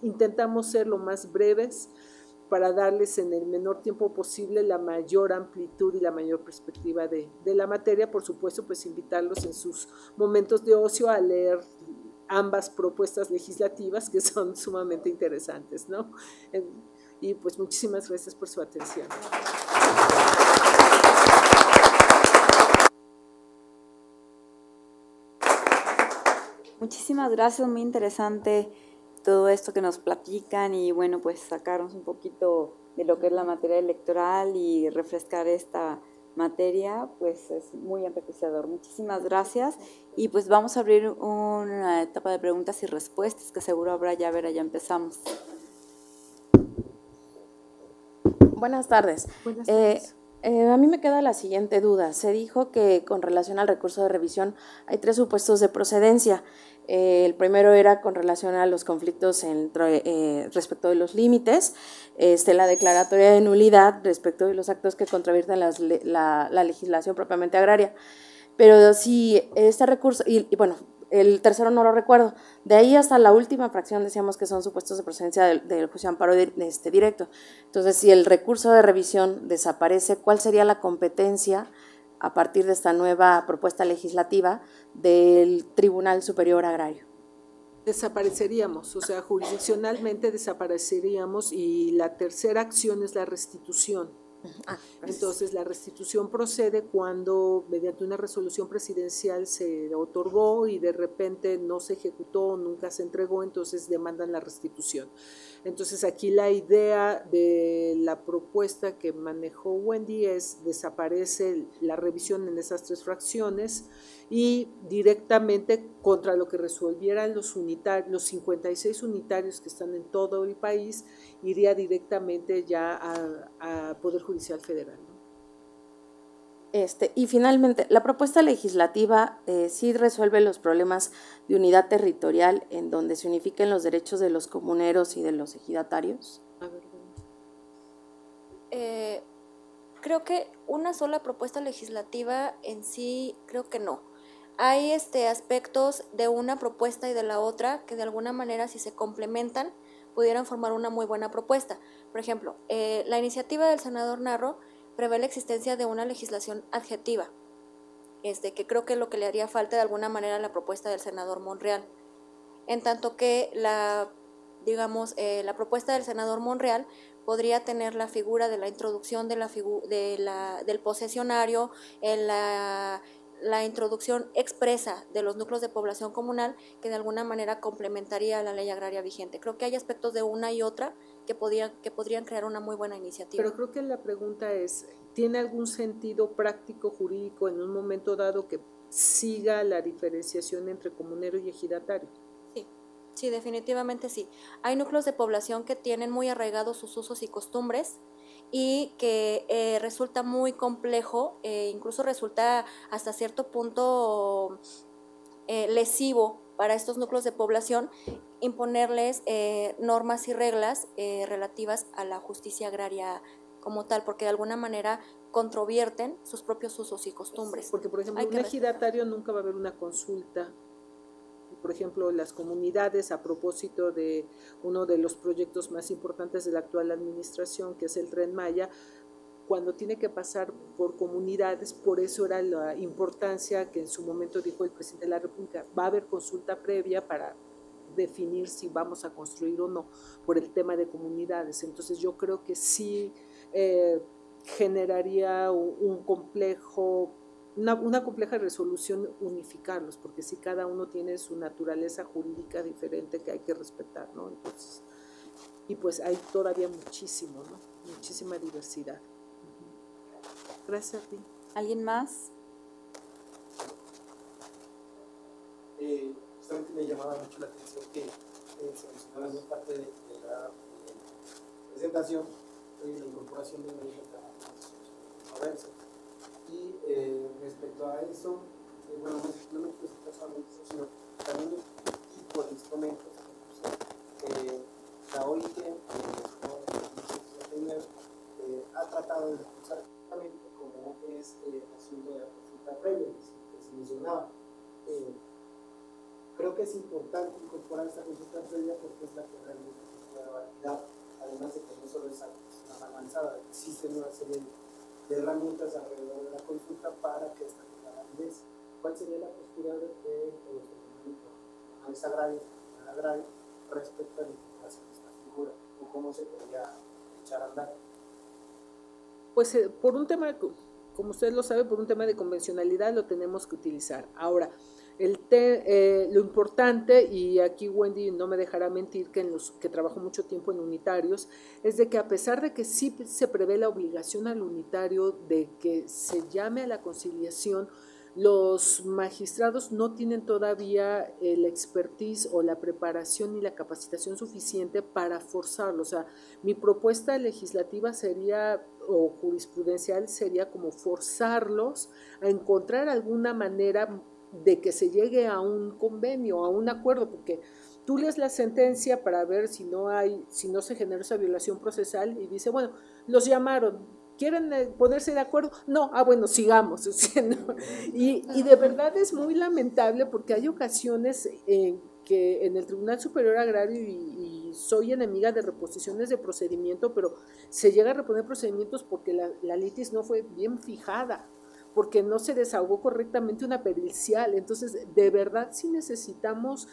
intentamos ser lo más breves para darles en el menor tiempo posible la mayor amplitud y la mayor perspectiva de la materia. Por supuesto, pues invitarlos en sus momentos de ocio a leer ambas propuestas legislativas que son sumamente interesantes, ¿no? Y pues muchísimas gracias por su atención. Muchísimas gracias, muy interesante todo esto que nos platican, y bueno, pues sacarnos un poquito de lo que es la materia electoral y refrescar esta materia, pues es muy enriquecedor. Muchísimas gracias, y pues vamos a abrir una etapa de preguntas y respuestas que seguro habrá. Ya empezamos. Buenas tardes. Buenas tardes. A mí me queda la siguiente duda. Se dijo que con relación al recurso de revisión hay 3 supuestos de procedencia. El primero era con relación a los conflictos respecto de los límites, la declaratoria de nulidad respecto de los actos que contravierten la legislación propiamente agraria. Pero si este recurso, y bueno, el tercero no lo recuerdo, de ahí hasta la última fracción decíamos que son supuestos de procedencia del juicio de amparo directo. Entonces, si el recurso de revisión desaparece, ¿cuál sería la competencia a partir de esta nueva propuesta legislativa del Tribunal Superior Agrario? Desapareceríamos, o sea, jurisdiccionalmente desapareceríamos, y la tercera acción es la restitución. Entonces la restitución procede cuando mediante una resolución presidencial se otorgó y de repente no se ejecutó, nunca se entregó, entonces demandan la restitución. Entonces aquí la idea de la propuesta que manejó Wendy es: desaparece la revisión en esas 3 fracciones y directamente contra lo que resolvieran los 56 unitarios que están en todo el país, iría directamente ya a Poder Judicial Federal, ¿no? Y finalmente, la propuesta legislativa sí resuelve los problemas de unidad territorial en donde se unifiquen los derechos de los comuneros y de los ejidatarios. A ver, Creo que una sola propuesta legislativa en sí, creo que no. Hay aspectos de una propuesta y de la otra que de alguna manera, si se complementan, pudieran formar una muy buena propuesta. Por ejemplo, la iniciativa del senador Narro prevé la existencia de una legislación adjetiva, que creo que es lo que le haría falta de alguna manera a la propuesta del senador Monreal. En tanto que la propuesta del senador Monreal podría tener la figura de la introducción del posesionario, la la introducción expresa de los núcleos de población comunal que de alguna manera complementaría a la ley agraria vigente. Creo que hay aspectos de una y otra que podrían crear una muy buena iniciativa. Pero creo que la pregunta es, ¿tiene algún sentido práctico jurídico en un momento dado que siga la diferenciación entre comunero y ejidatario? Sí, definitivamente sí. Hay núcleos de población que tienen muy arraigados sus usos y costumbres y que resulta muy complejo, incluso resulta hasta cierto punto lesivo para estos núcleos de población imponerles normas y reglas relativas a la justicia agraria como tal, porque de alguna manera controvierten sus propios usos y costumbres. Porque, por ejemplo, un ejidatario nunca va a haber una consulta. Por ejemplo, las comunidades, a propósito de uno de los proyectos más importantes de la actual administración, que es el Tren Maya, cuando tiene que pasar por comunidades, por eso era la importancia que en su momento dijo el presidente de la República, va a haber consulta previa para definir si vamos a construir o no, por el tema de comunidades. Entonces yo creo que sí generaría un complejo, una compleja resolución unificarlos, porque si cada uno tiene su naturaleza jurídica diferente que hay que respetar, ¿no? Entonces, y pues hay todavía muchísimo, ¿no? Muchísima diversidad. Gracias a ti. ¿Alguien más? Justamente me llamaba mucho la atención que se mencionaba en parte de la presentación la incorporación de una dieta forense. Y respecto a eso, bueno, no solamente se trata de eso, sino también el tipo de instrumentos la OIT ha tratado de impulsar justamente como es el asunto de la consulta previa que se mencionaba. Creo que es importante incorporar esta consulta previa porque es la que realmente puede validar, además de que no solo es más avanzada, existen una serie de herramientas alrededor de la consulta para que esta tenga validez. ¿Cuál sería la postura de los tribunales agrarios respecto a la incorporación de esta figura o cómo se podría echar a andar? Pues por un tema, como ustedes lo saben, por un tema de convencionalidad lo tenemos que utilizar. Ahora, lo importante, y aquí Wendy no me dejará mentir, que trabajó mucho tiempo en unitarios, es de que a pesar de que sí se prevé la obligación al unitario de que se llame a la conciliación, los magistrados no tienen todavía la expertise o la preparación ni la capacitación suficiente para forzarlo. O sea, mi propuesta legislativa sería, o jurisprudencial, sería como forzarlos a encontrar alguna manera de que se llegue a un convenio, a un acuerdo, porque tú lees la sentencia para ver si no se genera esa violación procesal y dice, bueno, los llamaron, ¿quieren ponerse de acuerdo? No, bueno, sigamos. ¿No? Y de verdad es muy lamentable porque hay ocasiones que en el Tribunal Superior Agrario, y soy enemiga de reposiciones de procedimiento, pero se llega a reponer procedimientos porque la litis no fue bien fijada, porque no se desahogó correctamente una pericial. Entonces, de verdad sí necesitamos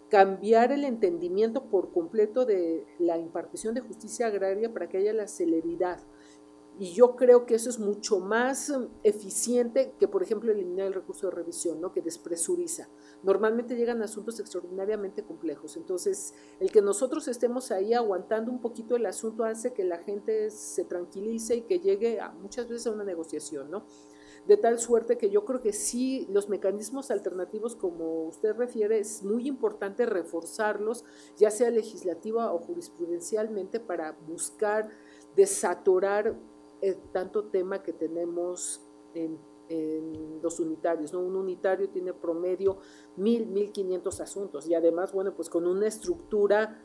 cambiar el entendimiento por completo de la impartición de justicia agraria para que haya la celeridad. Y yo creo que eso es mucho más eficiente que, por ejemplo, eliminar el recurso de revisión, ¿no? Que despresuriza. Normalmente llegan asuntos extraordinariamente complejos. Entonces, el que nosotros estemos ahí aguantando un poquito el asunto hace que la gente se tranquilice y que llegue muchas veces a una negociación, ¿no? De tal suerte que yo creo que sí, los mecanismos alternativos, como usted refiere, es muy importante reforzarlos, ya sea legislativa o jurisprudencialmente, para buscar desatorar tanto tema que tenemos en los unitarios, ¿no? Un unitario tiene promedio 1,500 asuntos y además, bueno, pues con una estructura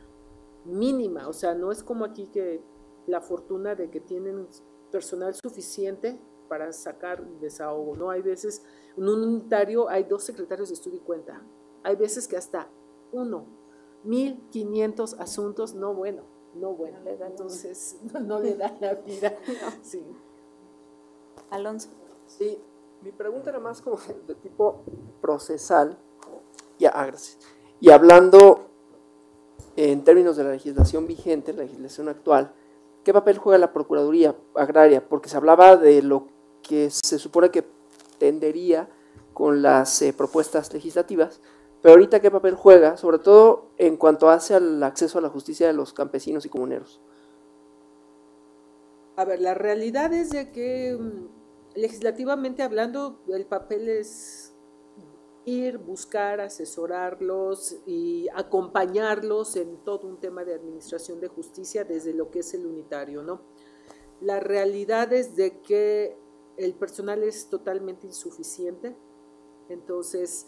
mínima. O sea, no es como aquí que la fortuna de que tienen personal suficiente para sacar desahogo, ¿no? Hay veces, en un unitario hay 2 secretarios de estudio y cuenta, hay veces que hasta 1,500 asuntos, no bueno, entonces no le da la vida. Sí. Alonso. Sí, mi pregunta era más como de tipo procesal. Gracias. Y hablando en términos de la legislación vigente, la legislación actual, ¿qué papel juega la Procuraduría Agraria? Porque se hablaba de lo que se supone que tendería con las propuestas legislativas, pero ahorita ¿qué papel juega? Sobre todo en cuanto hace al acceso a la justicia de los campesinos y comuneros. A ver, la realidad es de que legislativamente hablando, el papel es ir, buscar, asesorarlos y acompañarlos en todo un tema de administración de justicia desde lo que es el unitario, ¿no? La realidad es de que el personal es totalmente insuficiente, entonces,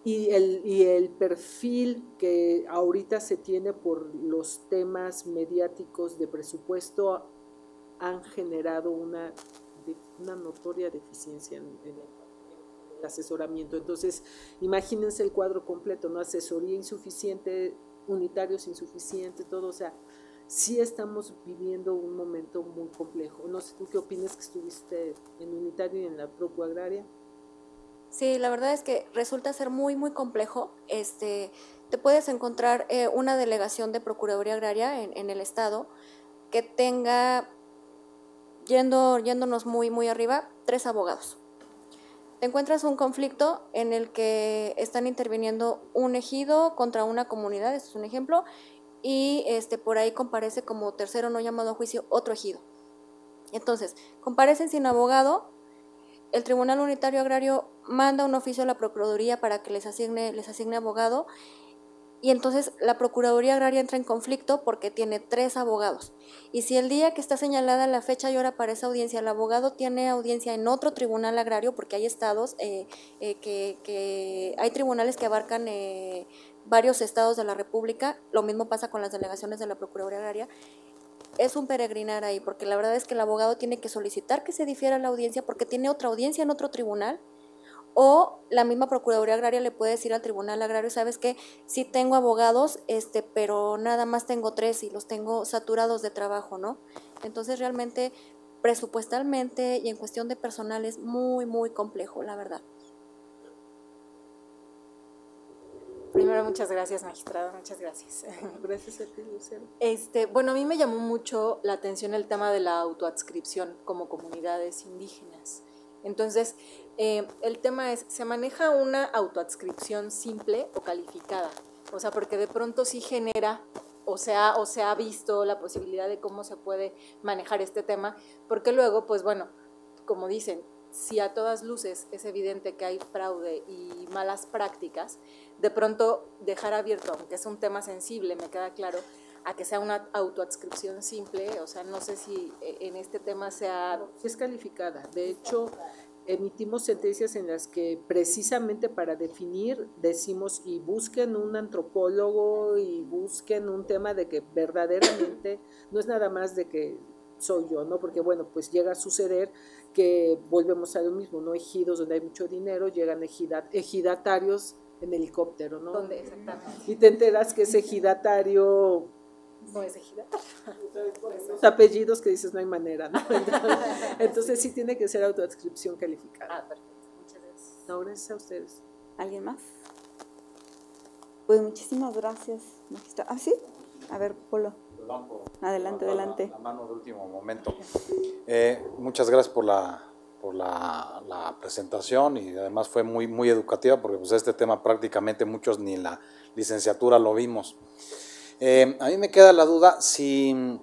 y el perfil que ahorita se tiene por los temas mediáticos de presupuesto han generado una notoria deficiencia en el asesoramiento. Entonces, imagínense el cuadro completo, ¿no? Asesoría insuficiente, unitarios insuficientes, todo, o sea, sí estamos viviendo un momento muy complejo. No sé, ¿tú qué opinas que estuviste en unitario y en la Procuraduría Agraria? Sí, la verdad es que resulta ser muy, muy complejo. Te puedes encontrar una delegación de Procuraduría Agraria en el estado que tenga, yéndonos muy, muy arriba, 3 abogados. Te encuentras un conflicto en el que están interviniendo un ejido contra una comunidad, este es un ejemplo, y por ahí comparece como tercero no llamado a juicio otro ejido. Entonces, comparecen sin abogado, el Tribunal Unitario Agrario manda un oficio a la Procuraduría para que les asigne abogado, y entonces la Procuraduría Agraria entra en conflicto porque tiene 3 abogados. Y si el día que está señalada la fecha y hora para esa audiencia, el abogado tiene audiencia en otro tribunal agrario, porque hay estados que hay tribunales que abarcan varios estados de la República, lo mismo pasa con las delegaciones de la Procuraduría Agraria, es un peregrinar ahí, porque la verdad es que el abogado tiene que solicitar que se difiera la audiencia porque tiene otra audiencia en otro tribunal, o la misma Procuraduría Agraria le puede decir al Tribunal Agrario, ¿sabes qué? Sí tengo abogados, pero nada más tengo 3 y los tengo saturados de trabajo, ¿no? Entonces realmente, presupuestalmente y en cuestión de personal es muy, muy complejo, la verdad. Primero, muchas gracias, magistrada, muchas gracias. Gracias a ti, Lucero. Bueno, a mí me llamó mucho la atención el tema de la autoadscripción como comunidades indígenas. Entonces, el tema es, ¿se maneja una autoadscripción simple o calificada? O sea, porque de pronto sí genera, o se ha visto la posibilidad de cómo se puede manejar este tema, porque luego, pues bueno, como dicen, si a todas luces es evidente que hay fraude y malas prácticas, de pronto dejar abierto, aunque es un tema sensible, me queda claro, a que sea una autoadscripción simple, o sea, no sé si en este tema sea... Es calificada, de hecho, emitimos sentencias en las que precisamente para definir decimos y busquen un antropólogo y busquen un tema de que verdaderamente no es nada más de que soy yo, ¿no? Porque bueno, pues llega a suceder que volvemos a lo mismo, ¿no? Ejidos donde hay mucho dinero, llegan ejidatarios en helicóptero, ¿no? ¿Dónde exactamente? Y te enteras que ese ejidatario no es ejidatario. Los apellidos que dices no hay manera, ¿no? Entonces sí tiene que ser autoadscripción calificada. Ah, perfecto, muchas gracias. No, gracias a ustedes. ¿Alguien más? Pues muchísimas gracias, magistrada. ¿Ah, sí? A ver, Polo. Perdón por adelante. la mano de último momento. Muchas gracias por la presentación y además fue muy, muy educativa porque pues este tema prácticamente muchos ni en la licenciatura lo vimos. A mí me queda la duda si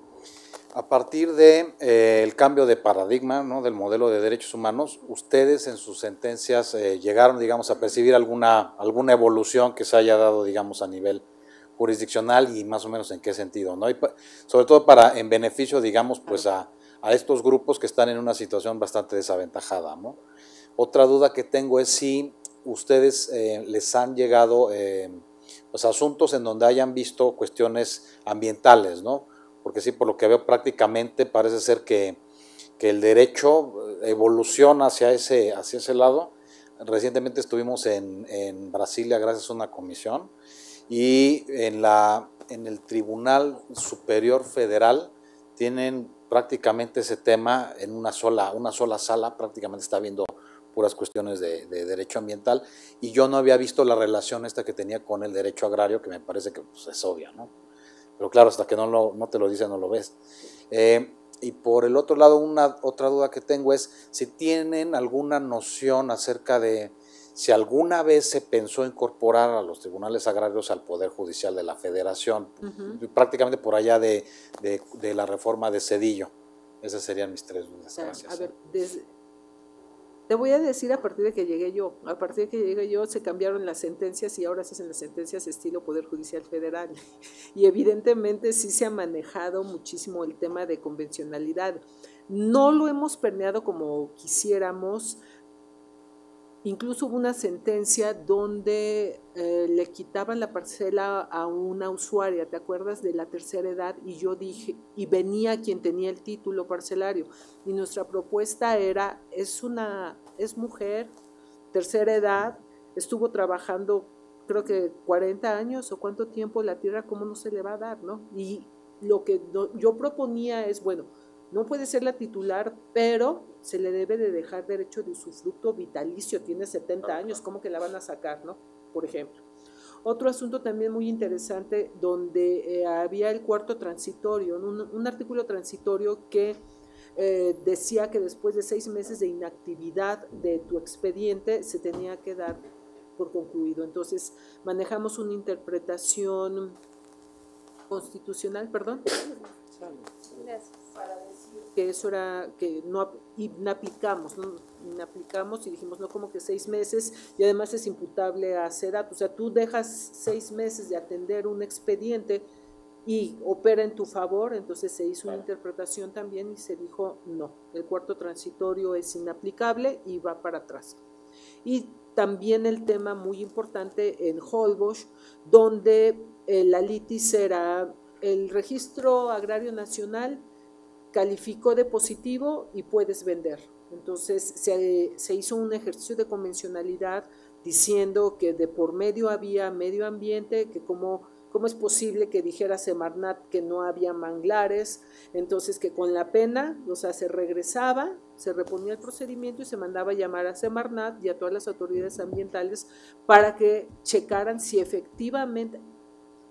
a partir de el cambio de paradigma, ¿no?, del modelo de derechos humanos, ustedes en sus sentencias llegaron, digamos, a percibir alguna evolución que se haya dado, digamos, a nivel jurisdiccional y más o menos en qué sentido, ¿no? Y sobre todo en beneficio, digamos, pues a estos grupos que están en una situación bastante desaventajada, ¿no? Otra duda que tengo es si ustedes les han llegado pues asuntos en donde hayan visto cuestiones ambientales, ¿no? Porque sí, por lo que veo prácticamente parece ser que el derecho evoluciona hacia ese lado. Recientemente estuvimos en Brasilia gracias a una comisión y en el Tribunal Superior Federal tienen prácticamente ese tema en una sola sala, prácticamente está viendo puras cuestiones de derecho ambiental y yo no había visto la relación esta que tenía con el derecho agrario, que me parece que pues, es obvia, ¿no? Pero claro, hasta que no te lo dicen no lo ves. Y por el otro lado, otra duda que tengo es si tienen alguna noción acerca de si alguna vez se pensó incorporar a los tribunales agrarios al Poder Judicial de la Federación, prácticamente por allá de la reforma de Zedillo. Esas serían mis 3 dudas. Gracias. A ver, te voy a decir a partir de que llegué yo. A partir de que llegué yo se cambiaron las sentencias y ahora se hacen las sentencias estilo Poder Judicial Federal. Y evidentemente sí se ha manejado muchísimo el tema de convencionalidad. No lo hemos permeado como quisiéramos. Incluso hubo una sentencia donde le quitaban la parcela a una usuaria, ¿te acuerdas? De la tercera edad, y yo dije, y venía quien tenía el título parcelario, y nuestra propuesta era, es mujer, tercera edad, estuvo trabajando creo que 40 años o cuánto tiempo la tierra, ¿cómo no se le va a dar, no? Y lo que yo proponía es, bueno, no puede ser la titular, pero se le debe de dejar derecho de usufructo vitalicio, tiene 70 años, ¿cómo que la van a sacar, no? Por ejemplo. Otro asunto también muy interesante, donde había el cuarto transitorio, un artículo transitorio que decía que después de 6 meses de inactividad de tu expediente se tenía que dar por concluido. Entonces manejamos una interpretación constitucional, perdón. Gracias. Para decir que eso era, que no inaplicamos y dijimos, no, como que 6 meses y además es imputable a SEDAT, o sea, tú dejas 6 meses de atender un expediente y opera en tu favor, entonces se hizo una interpretación también y se dijo, no, el cuarto transitorio es inaplicable y va para atrás. Y también el tema muy importante en Holbox, donde la litis era el Registro Agrario Nacional calificó de positivo y puedes vender. Entonces se hizo un ejercicio de convencionalidad diciendo que de por medio había medio ambiente, que cómo es posible que dijera Semarnat que no había manglares, entonces que con la pena, o sea, se regresaba, se reponía el procedimiento y se mandaba a llamar a Semarnat y a todas las autoridades ambientales para que checaran si efectivamente,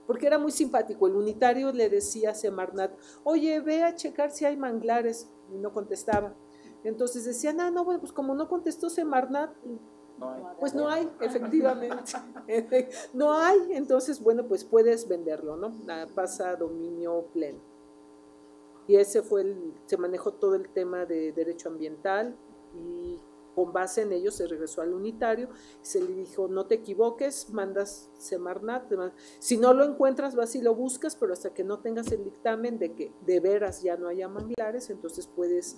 porque era muy simpático, el unitario le decía a Semarnat, oye, ve a checar si hay manglares, y no contestaba. Entonces decían, no, bueno, pues como no contestó Semarnat, pues no hay, efectivamente, no hay, entonces, bueno, pues puedes venderlo, ¿no? Pasa a dominio pleno. Y ese fue se manejó todo el tema de derecho ambiental y con base en ello se regresó al unitario, se le dijo, no te equivoques, mandas Semarnat, si no lo encuentras vas y lo buscas, pero hasta que no tengas el dictamen de que de veras ya no haya manglares, entonces puedes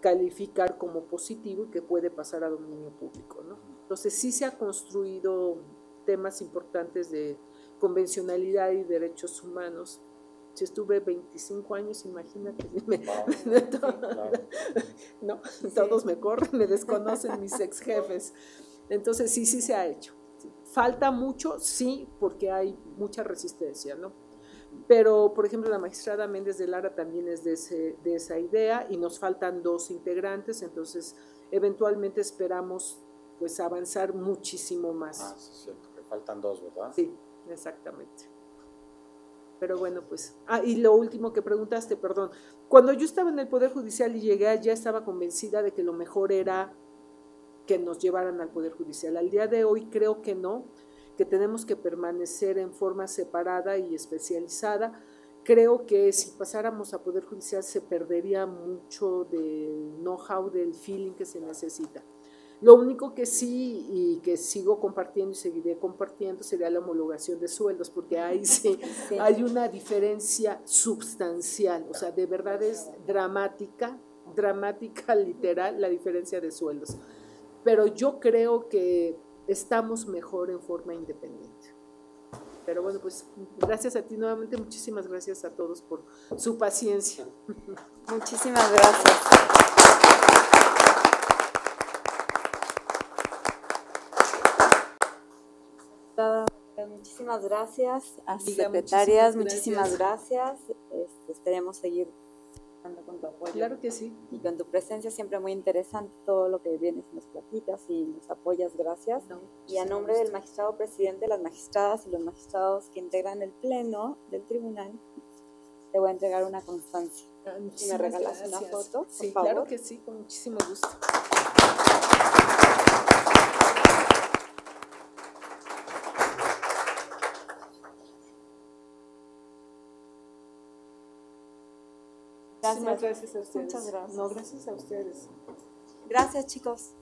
calificar como positivo y que puede pasar a dominio público, ¿no? Entonces sí se ha construido temas importantes de convencionalidad y derechos humanos. Si estuve 25 años, imagínate, no, todos me corren, me desconocen mis ex jefes. Entonces sí se ha hecho. Falta mucho, sí, porque hay mucha resistencia, ¿no? Pero, por ejemplo, la magistrada Méndez de Lara también es de esa idea y nos faltan 2 integrantes, entonces eventualmente esperamos pues avanzar muchísimo más. Sí, es cierto, que faltan 2, ¿verdad? Sí, exactamente. Pero bueno, pues, y lo último que preguntaste, perdón, cuando yo estaba en el Poder Judicial y llegué allá estaba convencida de que lo mejor era que nos llevaran al Poder Judicial. Al día de hoy creo que no, que tenemos que permanecer en forma separada y especializada. Creo que si pasáramos a Poder Judicial se perdería mucho del know-how, del feeling que se necesita. Lo único que sí y que sigo compartiendo y seguiré compartiendo sería la homologación de sueldos, porque ahí sí hay una diferencia substancial, o sea, de verdad es dramática literal la diferencia de sueldos. Pero yo creo que estamos mejor en forma independiente. Pero bueno, pues gracias a ti nuevamente, muchísimas gracias a todos por su paciencia. Muchísimas gracias. Muchísimas gracias a sus secretarias, muchísimas gracias. Esperemos seguir con tu apoyo. Claro que sí. Y con tu presencia, siempre muy interesante todo lo que vienes y nos platicas y nos apoyas, gracias. Y a nombre del magistrado presidente, las magistradas y los magistrados que integran el pleno del tribunal, te voy a entregar una constancia. Muchísimas ¿Me regalas gracias. una foto, por Sí, favor? claro que sí, con muchísimo gusto. Gracias. Muchísimas gracias a ustedes. Muchas gracias. No, gracias a ustedes. Gracias, chicos.